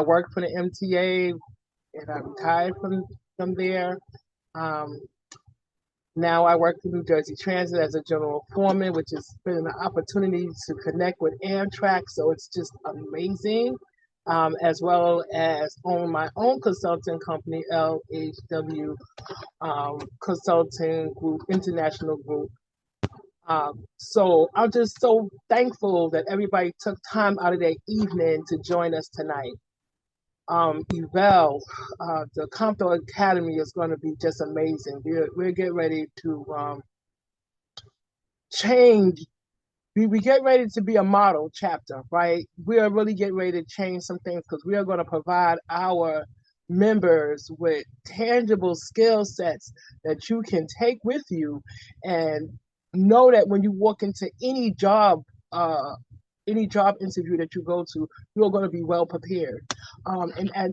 [SPEAKER 6] worked for the MTA and I retired from there. Now I work for New Jersey Transit as a general foreman, which has been an opportunity to connect with Amtrak. So it's just amazing. As well as own my own consulting company, LHW Consulting Group, International Group. So I'm just so thankful that everybody took time out of their evening to join us tonight. Evel, the COMTO Academy is going to be just amazing. We're getting ready to change. We get ready to be a model chapter, right? We are really getting ready to change some things because we are going to provide our members with tangible skill sets that you can take with you and know that when you walk into any job interview that you go to, you're going to be well prepared. And at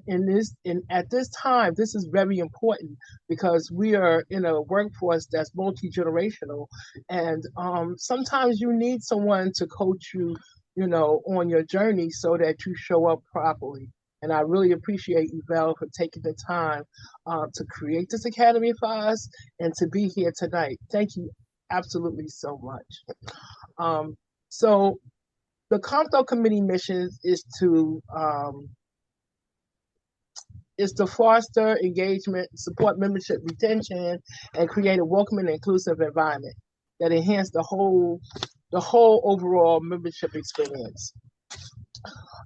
[SPEAKER 6] this time, this is very important because we are in a workforce that's multi-generational, and sometimes you need someone to coach you, on your journey so that you show up properly. And I really appreciate Evel for taking the time to create this academy for us and to be here tonight. Thank you absolutely so much. So the COMTO committee mission is to foster engagement, support membership retention, and create a welcoming and inclusive environment that enhance the whole overall membership experience.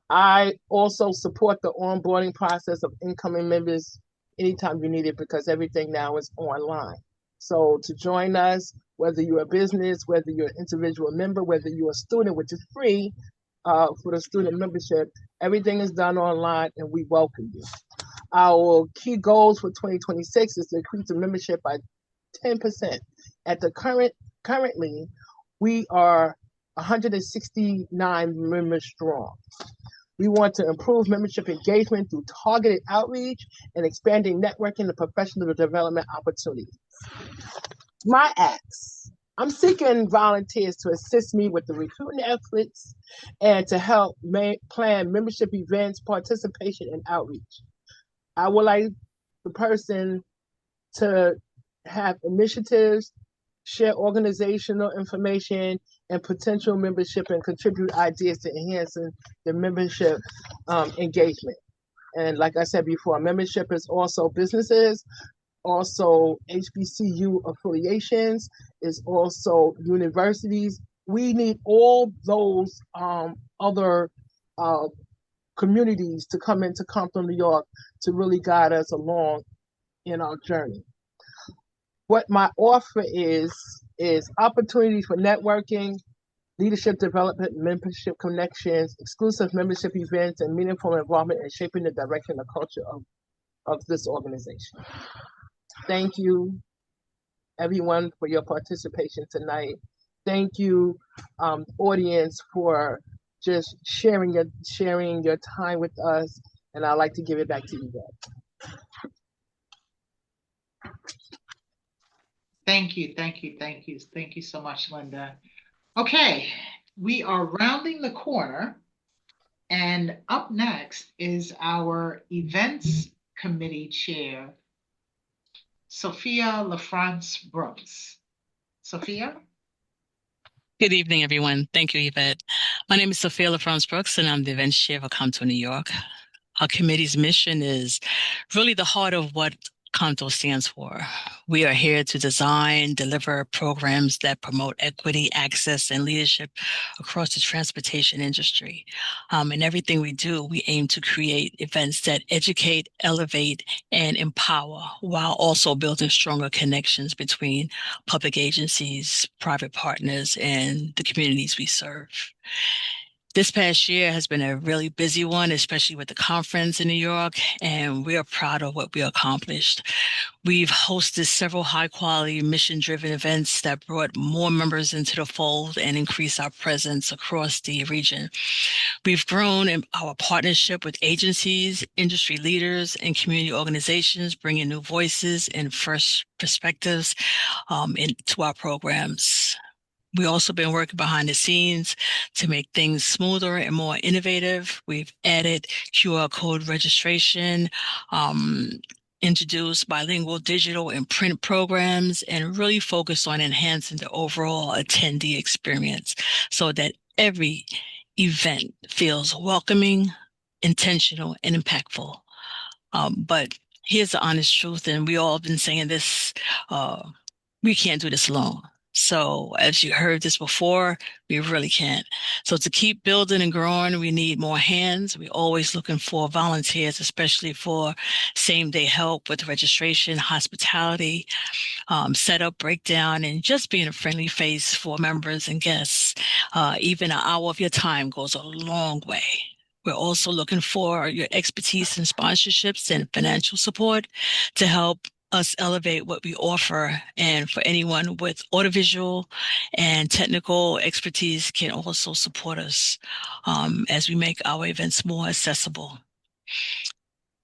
[SPEAKER 6] I also support the onboarding process of incoming members anytime you need it because everything now is online. So to join us, whether you're a business, whether you're an individual member, whether you're a student, which is free for the student membership, everything is done online and we welcome you. Our key goals for 2026 is to increase the membership by 10%. Currently, we are 169 members strong. We want to improve membership engagement through targeted outreach and expanding networking and professional development opportunities. My acts. I'm seeking volunteers to assist me with the recruiting efforts and to help plan membership events, participation, and outreach. I would like the person to have initiatives, share organizational information and potential membership, and contribute ideas to enhancing the membership engagement. And like I said before, membership is also businesses, also HBCU affiliations, is also universities. We need all those other uh, communities to come into Compton, New York to really guide us along in our journey. What my offer is opportunities for networking, leadership development, membership connections, exclusive membership events, and meaningful involvement in shaping the direction and culture of this organization. Thank you, everyone, for your participation tonight. Thank you, audience, for just sharing your time with us. And I'd like to give it back to you guys.
[SPEAKER 2] Thank you, thank you, thank you. Thank you so much, Linda. Okay, we are rounding the corner, and up next is our events committee chair, Sophia LaFrance Brooks. Sophia?
[SPEAKER 7] Good evening, everyone. Thank you, Yvette. My name is Sophia LaFrance Brooks, and I'm the events chair for COMTO New York. Our committee's mission is really the heart of what COMTO stands for. We are here to design, deliver programs that promote equity, access, and leadership across the transportation industry. In everything we do, we aim to create events that educate, elevate, and empower, while also building stronger connections between public agencies, private partners, and the communities we serve. This past year has been a really busy one, especially with the conference in New York, and we are proud of what we accomplished. We've hosted several high-quality, mission-driven events that brought more members into the fold and increased our presence across the region. We've grown in our partnership with agencies, industry leaders, and community organizations, bringing new voices and fresh perspectives into our programs. We've also been working behind the scenes to make things smoother and more innovative. We've added QR code registration, introduced bilingual digital and print programs, and really focused on enhancing the overall attendee experience so that every event feels welcoming, intentional, and impactful. But here's the honest truth, and we all have been saying this, we can't do this alone. So as you heard this before, we really can't. So to keep building and growing, we need more hands. We're always looking for volunteers, especially for same-day help with registration, hospitality, setup, breakdown, and just being a friendly face for members and guests. Even an hour of your time goes a long way. We're also looking for your expertise in sponsorships and financial support to help us elevate what we offer. And for anyone with audiovisual and technical expertise can also support us as we make our events more accessible.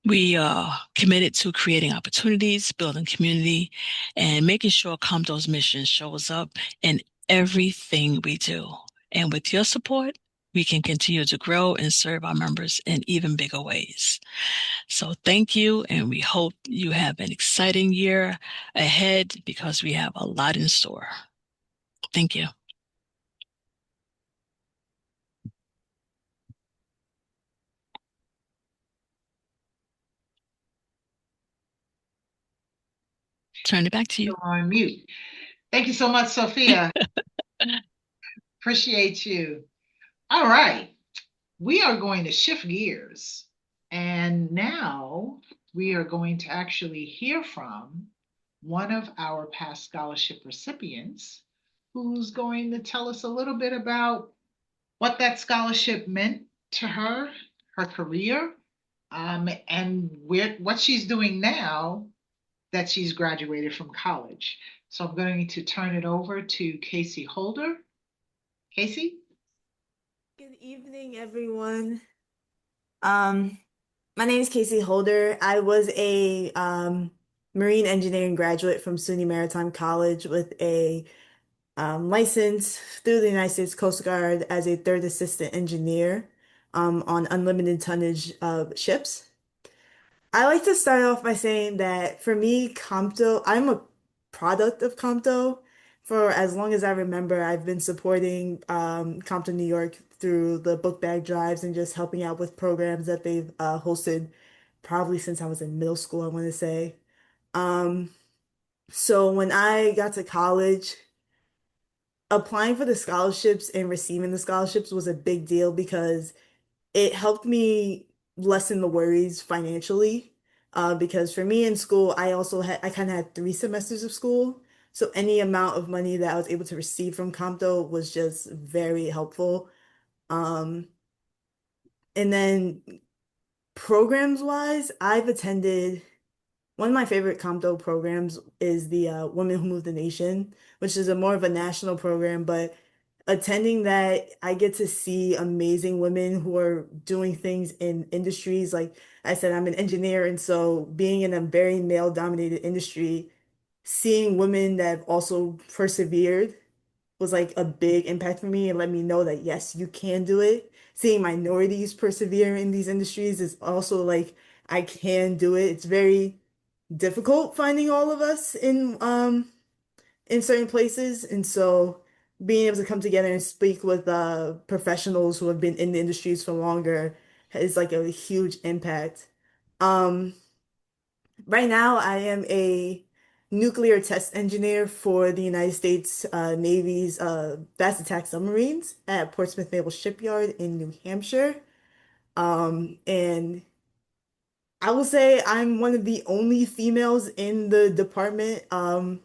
[SPEAKER 7] We are committed to creating opportunities, building community, and making sure COMTO's mission shows up in everything we do. And with your support, we can continue to grow and serve our members in even bigger ways. So thank you, and we hope you have an exciting year ahead because we have a lot in store. Thank you. Turn it back to you.
[SPEAKER 2] On mute. Thank you so much, Sophia. Appreciate you. All right. We are going to shift gears. And now we are going to actually hear from one of our past scholarship recipients who's going to tell us a little bit about what that scholarship meant to her, her career, and what she's doing now that she's graduated from college. So I'm going to turn it over to Casey Holder. Casey?
[SPEAKER 1] Good evening, everyone. My name is Casey Holder. I was a marine engineering graduate from SUNY Maritime College with a licensed through the United States Coast Guard as a third assistant engineer on unlimited tonnage ships. I like to start off by saying that for me, COMTO, I'm a product of COMTO. For as long as I remember, I've been supporting COMTO New York through the book bag drives and just helping out with programs that they've hosted probably since I was in middle school, I want to say. Um, so when I got to college, applying for the scholarships and receiving the scholarships was a big deal because it helped me lessen the worries financially. Because for me in school, I kind of had 3 semesters of school. So any amount of money that I was able to receive from COMTO was just very helpful. Um, and then programs wise, I've attended one of my favorite COMTO programs is the Women Who Move the Nation, which is a more of a national program, but attending that, I get to see amazing women who are doing things in industries. Like I said, I'm an engineer, and so being in a very male-dominated industry, seeing women that have also persevered was like a big impact for me and let me know that yes, you can do it. Seeing minorities persevere in these industries is also like I can do it. It's very difficult finding all of us in certain places. And so being able to come together and speak with professionals who have been in the industries for longer is like a huge impact. Um, right now, I am a nuclear test engineer for the United States Navy's fast attack submarines at Portsmouth Naval Shipyard in New Hampshire. And I will say I'm one of the only females in the department. And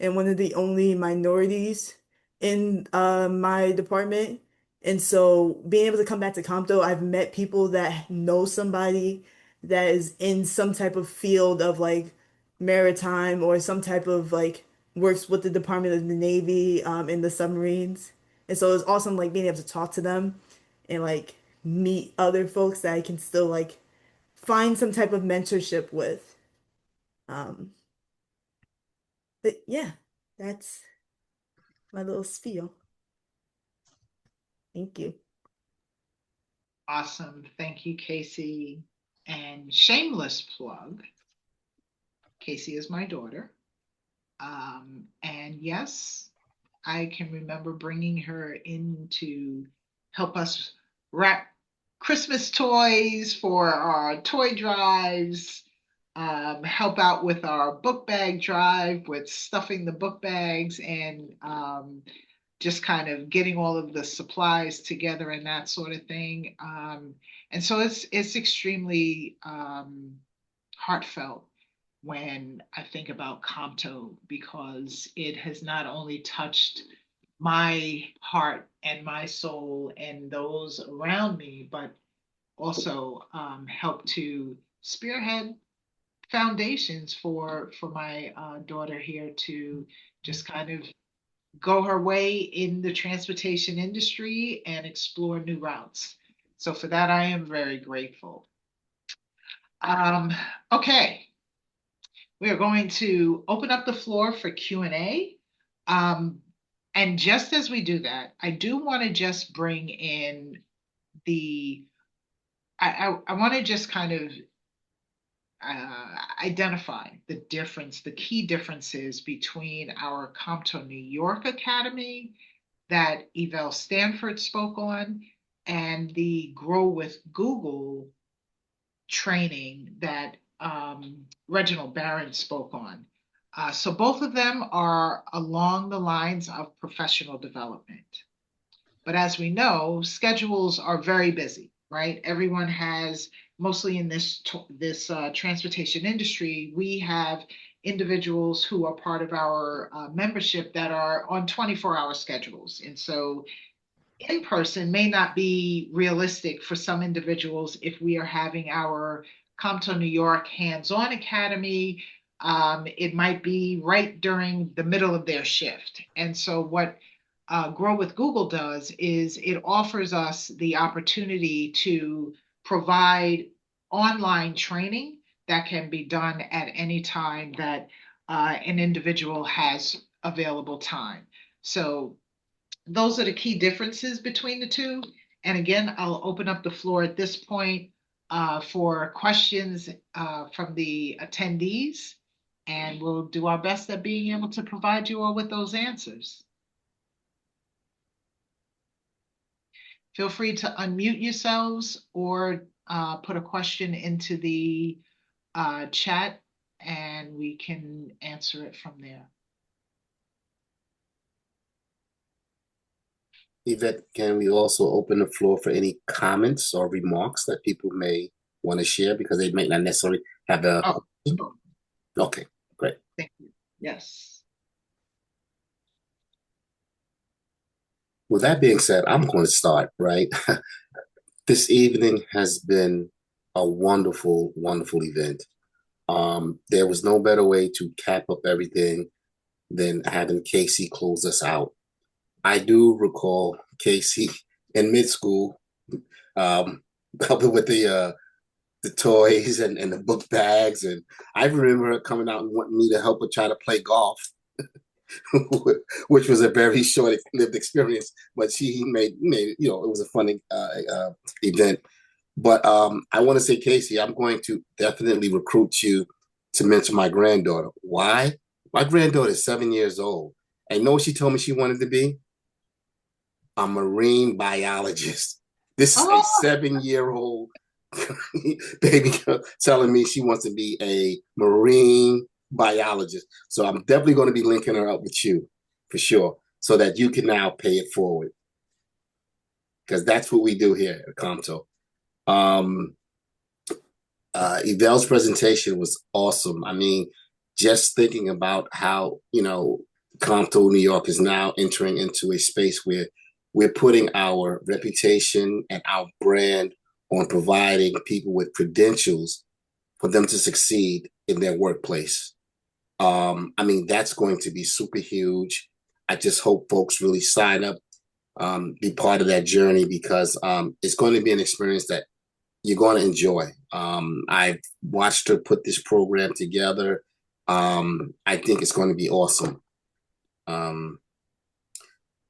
[SPEAKER 1] one of the only minorities in my department. And so being able to come back to Compto, I've met people that know somebody that is in some type of field of like maritime or some type of like works with the Department of the Navy in the submarines. And so it's awesome like being able to talk to them and like meet other folks that I can still like find some type of mentorship with. Um, but yeah, that's my little spiel. Thank you.
[SPEAKER 2] Awesome. Thank you, Casey. And shameless plug, Casey is my daughter. And yes, I can remember bringing her in to help us wrap Christmas toys for our toy drives, help out with our book bag drive with stuffing the book bags and just kind of getting all of the supplies together and that sort of thing. And so it's extremely heartfelt when I think about COMTO because it has not only touched my heart and my soul and those around me, but also helped to spearhead foundations for my daughter here to just kind of go her way in the transportation industry and explore new routes. So for that, I am very grateful. Okay, we are going to open up the floor for Q&A. And just as we do that, I do want to just bring in I want to just kind of identify the key differences between our COMTO New York Academy that Evel Stanford spoke on and the Grow with Google training that Reginald Barron spoke on. So both of them are along the lines of professional development. But as we know, schedules are very busy, right? Everyone has, mostly in this transportation industry, we have individuals who are part of our membership that are on 24-hour schedules. And so in person may not be realistic for some individuals if we are having our COMTO New York hands-on academy. It might be right during the middle of their shift. And so what Grow with Google does is it offers us the opportunity to provide online training that can be done at any time that an individual has available time. So those are the key differences between the two. And again, I'll open up the floor at this point for questions from the attendees, and we'll do our best at being able to provide you all with those answers. Feel free to unmute yourselves or put a question into the chat, and we can answer it from there.
[SPEAKER 3] Yvette, can we also open the floor for any comments or remarks that people may want to share because they might not necessarily have a.
[SPEAKER 2] Oh, sure.
[SPEAKER 3] Okay, great.
[SPEAKER 2] Thank you. Yes.
[SPEAKER 3] With that being said, I'm going to start, right? This evening has been a wonderful, wonderful event. There was no better way to cap up everything than having Casey close us out. I do recall Casey in mid school, helping with the toys and the book bags, and I remember her coming out and wanting me to help her try to play golf, which was a very short-lived experience. But she made it, it was a funny event. But I want to say, Casey, I'm going to definitely recruit you to mentor my granddaughter. Why? My granddaughter is 7 years old. And you know what she told me she wanted to be? A marine biologist. This is a 7-year-old baby girl telling me she wants to be a marine biologist. So I'm definitely going to be linking her up with you for sure, so that you can now pay it forward. Because that's what we do here at COMTO. Evel's presentation was awesome. I mean, just thinking about how, COMTO New York is now entering into a space where we're putting our reputation and our brand on providing people with credentials for them to succeed in their workplace. I mean, that's going to be super huge. I just hope folks really sign up, be part of that journey, because it's going to be an experience that you're going to enjoy. I've watched her put this program together. I think it's going to be awesome.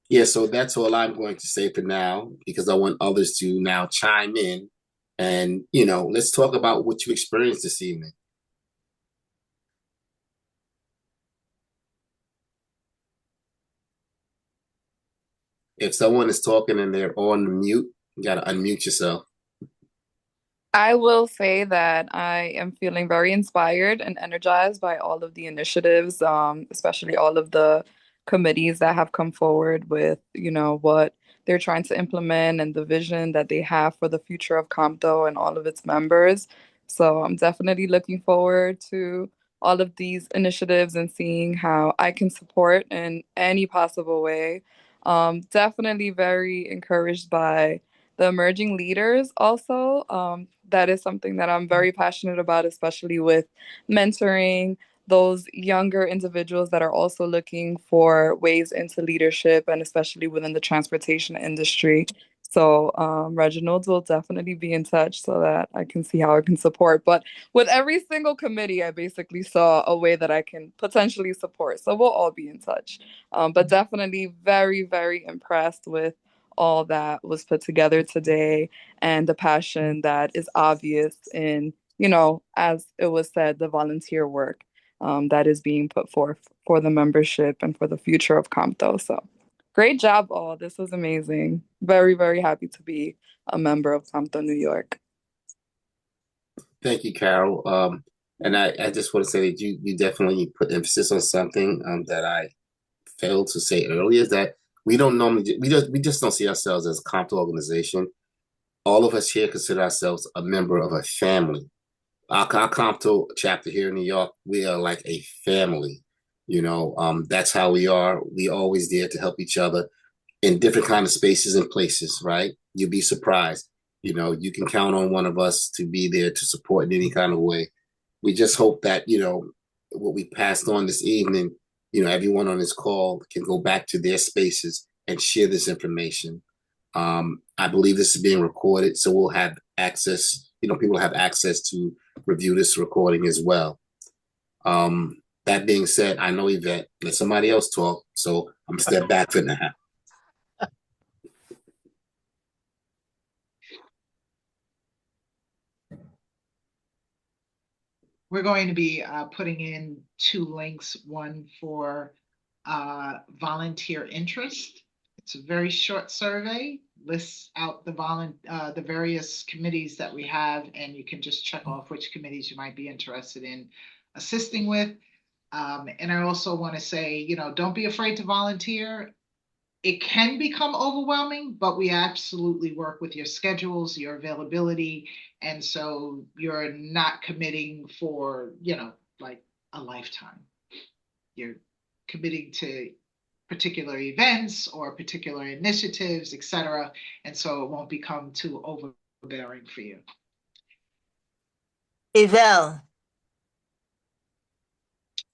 [SPEAKER 3] Yeah, so that's all I'm going to say for now, because I want others to now chime in and, let's talk about what you experienced this evening. If someone is talking and they're on mute, you got to unmute yourself.
[SPEAKER 8] I will say that I am feeling very inspired and energized by all of the initiatives, especially all of the committees that have come forward with, what they're trying to implement and the vision that they have for the future of COMTO and all of its members. So I'm definitely looking forward to all of these initiatives and seeing how I can support in any possible way. Definitely very encouraged by the emerging leaders also. That is something that I'm very passionate about, especially with mentoring those younger individuals that are also looking for ways into leadership, and especially within the transportation industry. So Reginald will definitely be in touch so that I can see how I can support. But with every single committee, I basically saw a way that I can potentially support. So we'll all be in touch. But definitely very, very impressed with all that was put together today and the passion that is obvious in, as it was said, the volunteer work that is being put forth for the membership and for the future of COMTO. So great job, all. This was amazing. Very, very happy to be a member of COMTO New York.
[SPEAKER 3] Thank you, Carol. And I just want to say that you definitely put emphasis on something that I failed to say earlier, is that we don't normally, we just don't see ourselves as a COMTO organization. All of us here consider ourselves a member of a family. Our COMTO chapter here in New York, we are like a family. That's how we are. We always there to help each other in different kind of spaces and places, right? You'll be surprised. You can count on one of us to be there to support in any kind of way. We just hope that, what we passed on this evening, everyone on this call can go back to their spaces and share this information. I believe this is being recorded, so we'll have access, people have access to review this recording as well. That being said, I know Yvette, let somebody else talk. So I'm step back for now.
[SPEAKER 2] We're going to be putting in two links, one for volunteer interest. It's a very short survey, lists out the various committees that we have, and you can just check off which committees you might be interested in assisting with. And I also want to say, don't be afraid to volunteer. It can become overwhelming, but we absolutely work with your schedules, your availability. And so you're not committing for, like a lifetime. You're committing to particular events or particular initiatives, etc. And so it won't become too overbearing for you.
[SPEAKER 9] Yvelle.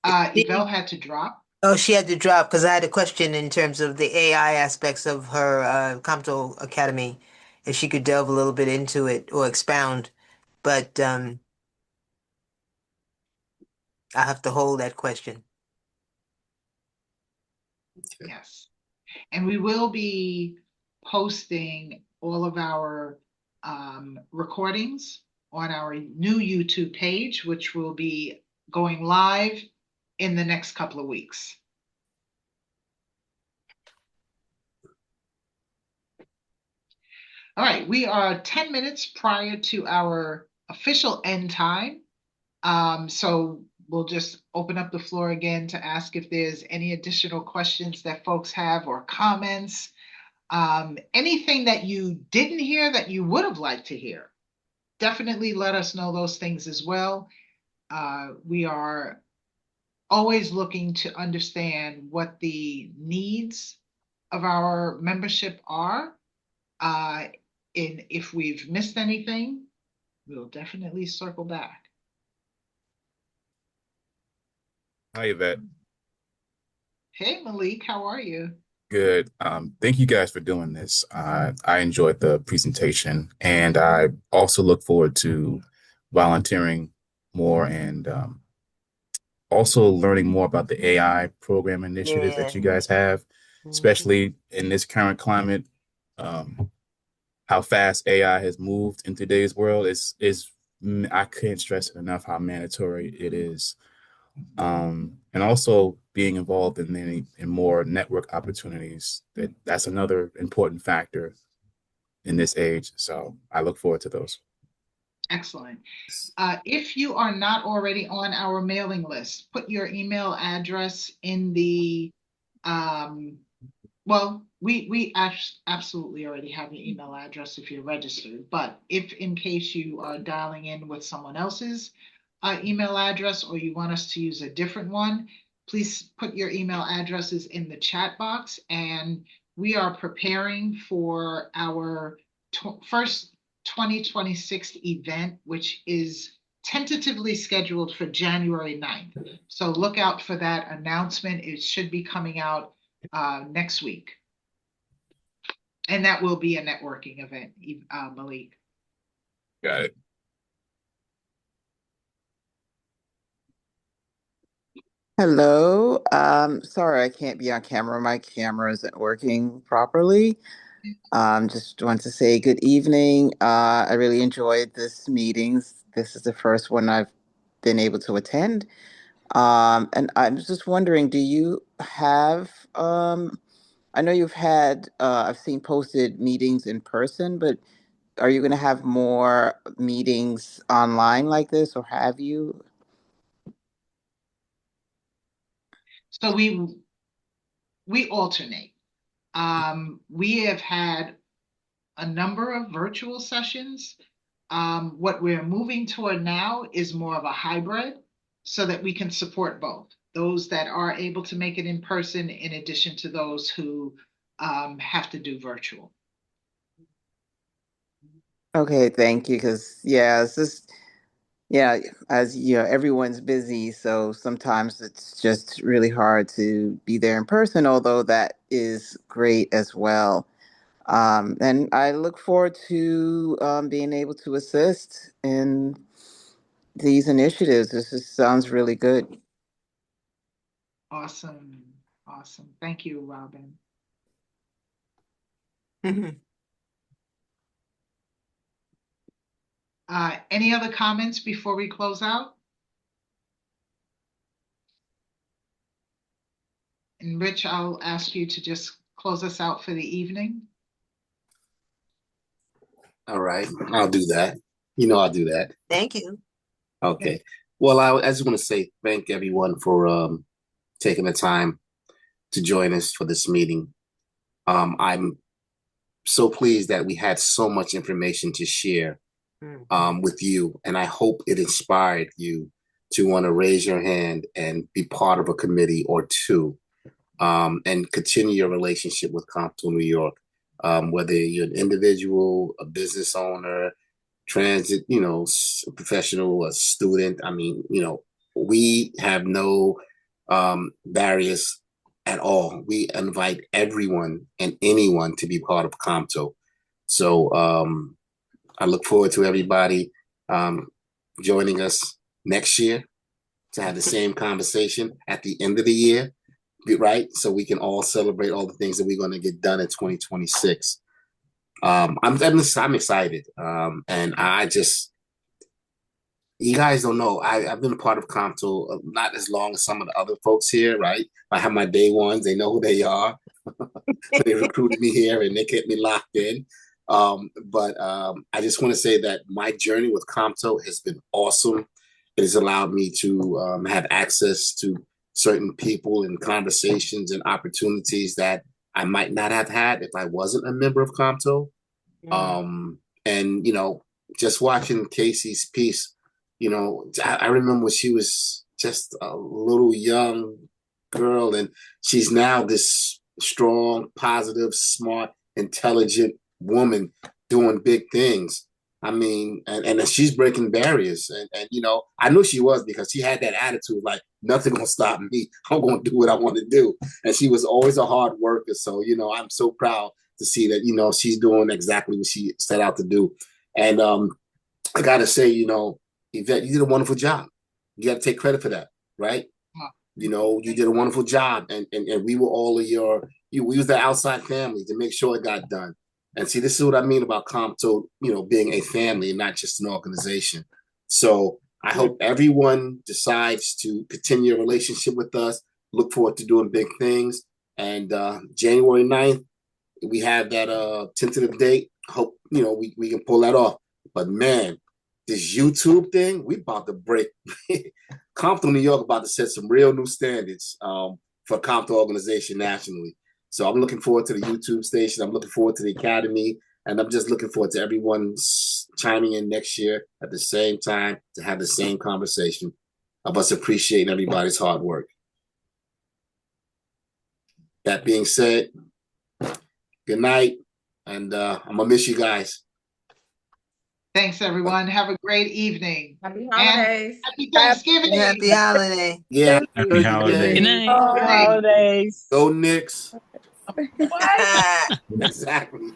[SPEAKER 2] Yvelle had to drop.
[SPEAKER 9] Oh, she had to drop because I had a question in terms of the AI aspects of her COMTO Academy, if she could delve a little bit into it or expound. But I have to hold that question.
[SPEAKER 2] Yes. And we will be posting all of our recordings on our new YouTube page, which will be going live in the next couple of weeks. All right, we are 10 minutes prior to our official end time. So we'll just open up the floor again to ask if there's any additional questions that folks have or comments. Anything that you didn't hear that you would have liked to hear, definitely let us know those things as well. We are always looking to understand what the needs of our membership are. And if we've missed anything, we'll definitely circle back.
[SPEAKER 10] Hi, Yvette.
[SPEAKER 2] Hey, Malik, how are you?
[SPEAKER 10] Good. Thank you guys for doing this. I enjoyed the presentation, and I also look forward to volunteering more and also learning more about the AI program initiatives
[SPEAKER 9] Yeah.
[SPEAKER 10] that you guys have, especially in this current climate. How fast AI has moved in today's world is I can't stress it enough how mandatory it is. And also being involved in more network opportunities. That's another important factor in this age. So I look forward to those.
[SPEAKER 2] Excellent. If you are not already on our mailing list, put your email address in the well, we absolutely already have your email address if you're registered, but if in case you are dialing in with someone else's email address or you want us to use a different one, please put your email addresses in the chat box. And we are preparing for our first 2026 event, which is tentatively scheduled for January 9th. So look out for that announcement. It should be coming out next week. And that will be a networking event, Malik.
[SPEAKER 10] Got it.
[SPEAKER 11] Hello. Sorry I can't be on camera. My camera isn't working properly. Just want to say good evening. I really enjoyed this meeting. This is the first one I've been able to attend. And I'm just wondering, do you have, I know you've had, I've seen posted meetings in person, but are you going to have more meetings online like this, or have you?
[SPEAKER 2] So we alternate. We have had a number of virtual sessions. What we're moving toward now is more of a hybrid so that we can support both those that are able to make it in person in addition to those who have to do virtual.
[SPEAKER 11] Okay, thank you. Because, yeah, it's just, yeah, as you know, everyone's busy. So sometimes it's just really hard to be there in person, although that is great as well. And I look forward to being able to assist in these initiatives. This just sounds really good.
[SPEAKER 2] Awesome. Awesome. Thank you, Robin. Any other comments before we close out? And Rich, I'll ask you to just close us out for the evening.
[SPEAKER 3] All right, I'll do that. You know, I'll do that.
[SPEAKER 9] Thank you.
[SPEAKER 3] Okay. Well, I just want to say thank everyone for taking the time to join us for this meeting. I'm so pleased that we had so much information to share with you, and I hope it inspired you to want to raise your hand and be part of a committee or two, and continue your relationship with COMTO New York. Whether you're an individual, a business owner, transit, professional, a student. I mean, we have no barriers at all. We invite everyone and anyone to be part of COMTO. So I look forward to everybody joining us next year to have the same conversation at the end of the year, right? So we can all celebrate all the things that we're going to get done in 2026. I'm excited, and you guys don't know, I've been a part of COMTO not as long as some of the other folks here, right? I have my day ones; they know who they are. They recruited me here, and they kept me locked in. But I just want to say that my journey with COMTO has been awesome. It has allowed me to have access to certain people and conversations and opportunities that I might not have had if I wasn't a member of COMTO. And just watching Casey's piece, I remember when she was just a little young girl, and she's now this strong, positive, smart, intelligent woman doing big things. I mean, and she's breaking barriers. And I knew she was, because she had that attitude like, nothing gonna stop me. I'm gonna do what I want to do. And she was always a hard worker. So, I'm so proud to see that, she's doing exactly what she set out to do. And I gotta say, Yvette, you did a wonderful job. You gotta take credit for that, right? You did a wonderful job, and we were all of we was the outside family to make sure it got done. And see, this is what I mean about COMTO, being a family and not just an organization. So I hope everyone decides to continue a relationship with us. Look forward to doing big things. And January 9th, we have that tentative date. Hope, we can pull that off. But man, this YouTube thing, we about to break. COMTO New York about to set some real new standards for COMTO organization nationally. So I'm looking forward to the YouTube station. I'm looking forward to the academy. And I'm just looking forward to everyone chiming in next year at the same time to have the same conversation of us appreciating everybody's hard work. That being said, good night. And I'm going to miss you guys.
[SPEAKER 2] Thanks, everyone. Have a great evening.
[SPEAKER 5] Happy holidays.
[SPEAKER 2] And happy Thanksgiving.
[SPEAKER 9] Happy holiday.
[SPEAKER 3] Yeah.
[SPEAKER 4] Happy holiday.
[SPEAKER 7] Good night.
[SPEAKER 6] Happy holidays.
[SPEAKER 3] Go Knicks.
[SPEAKER 6] What?
[SPEAKER 3] Exactly.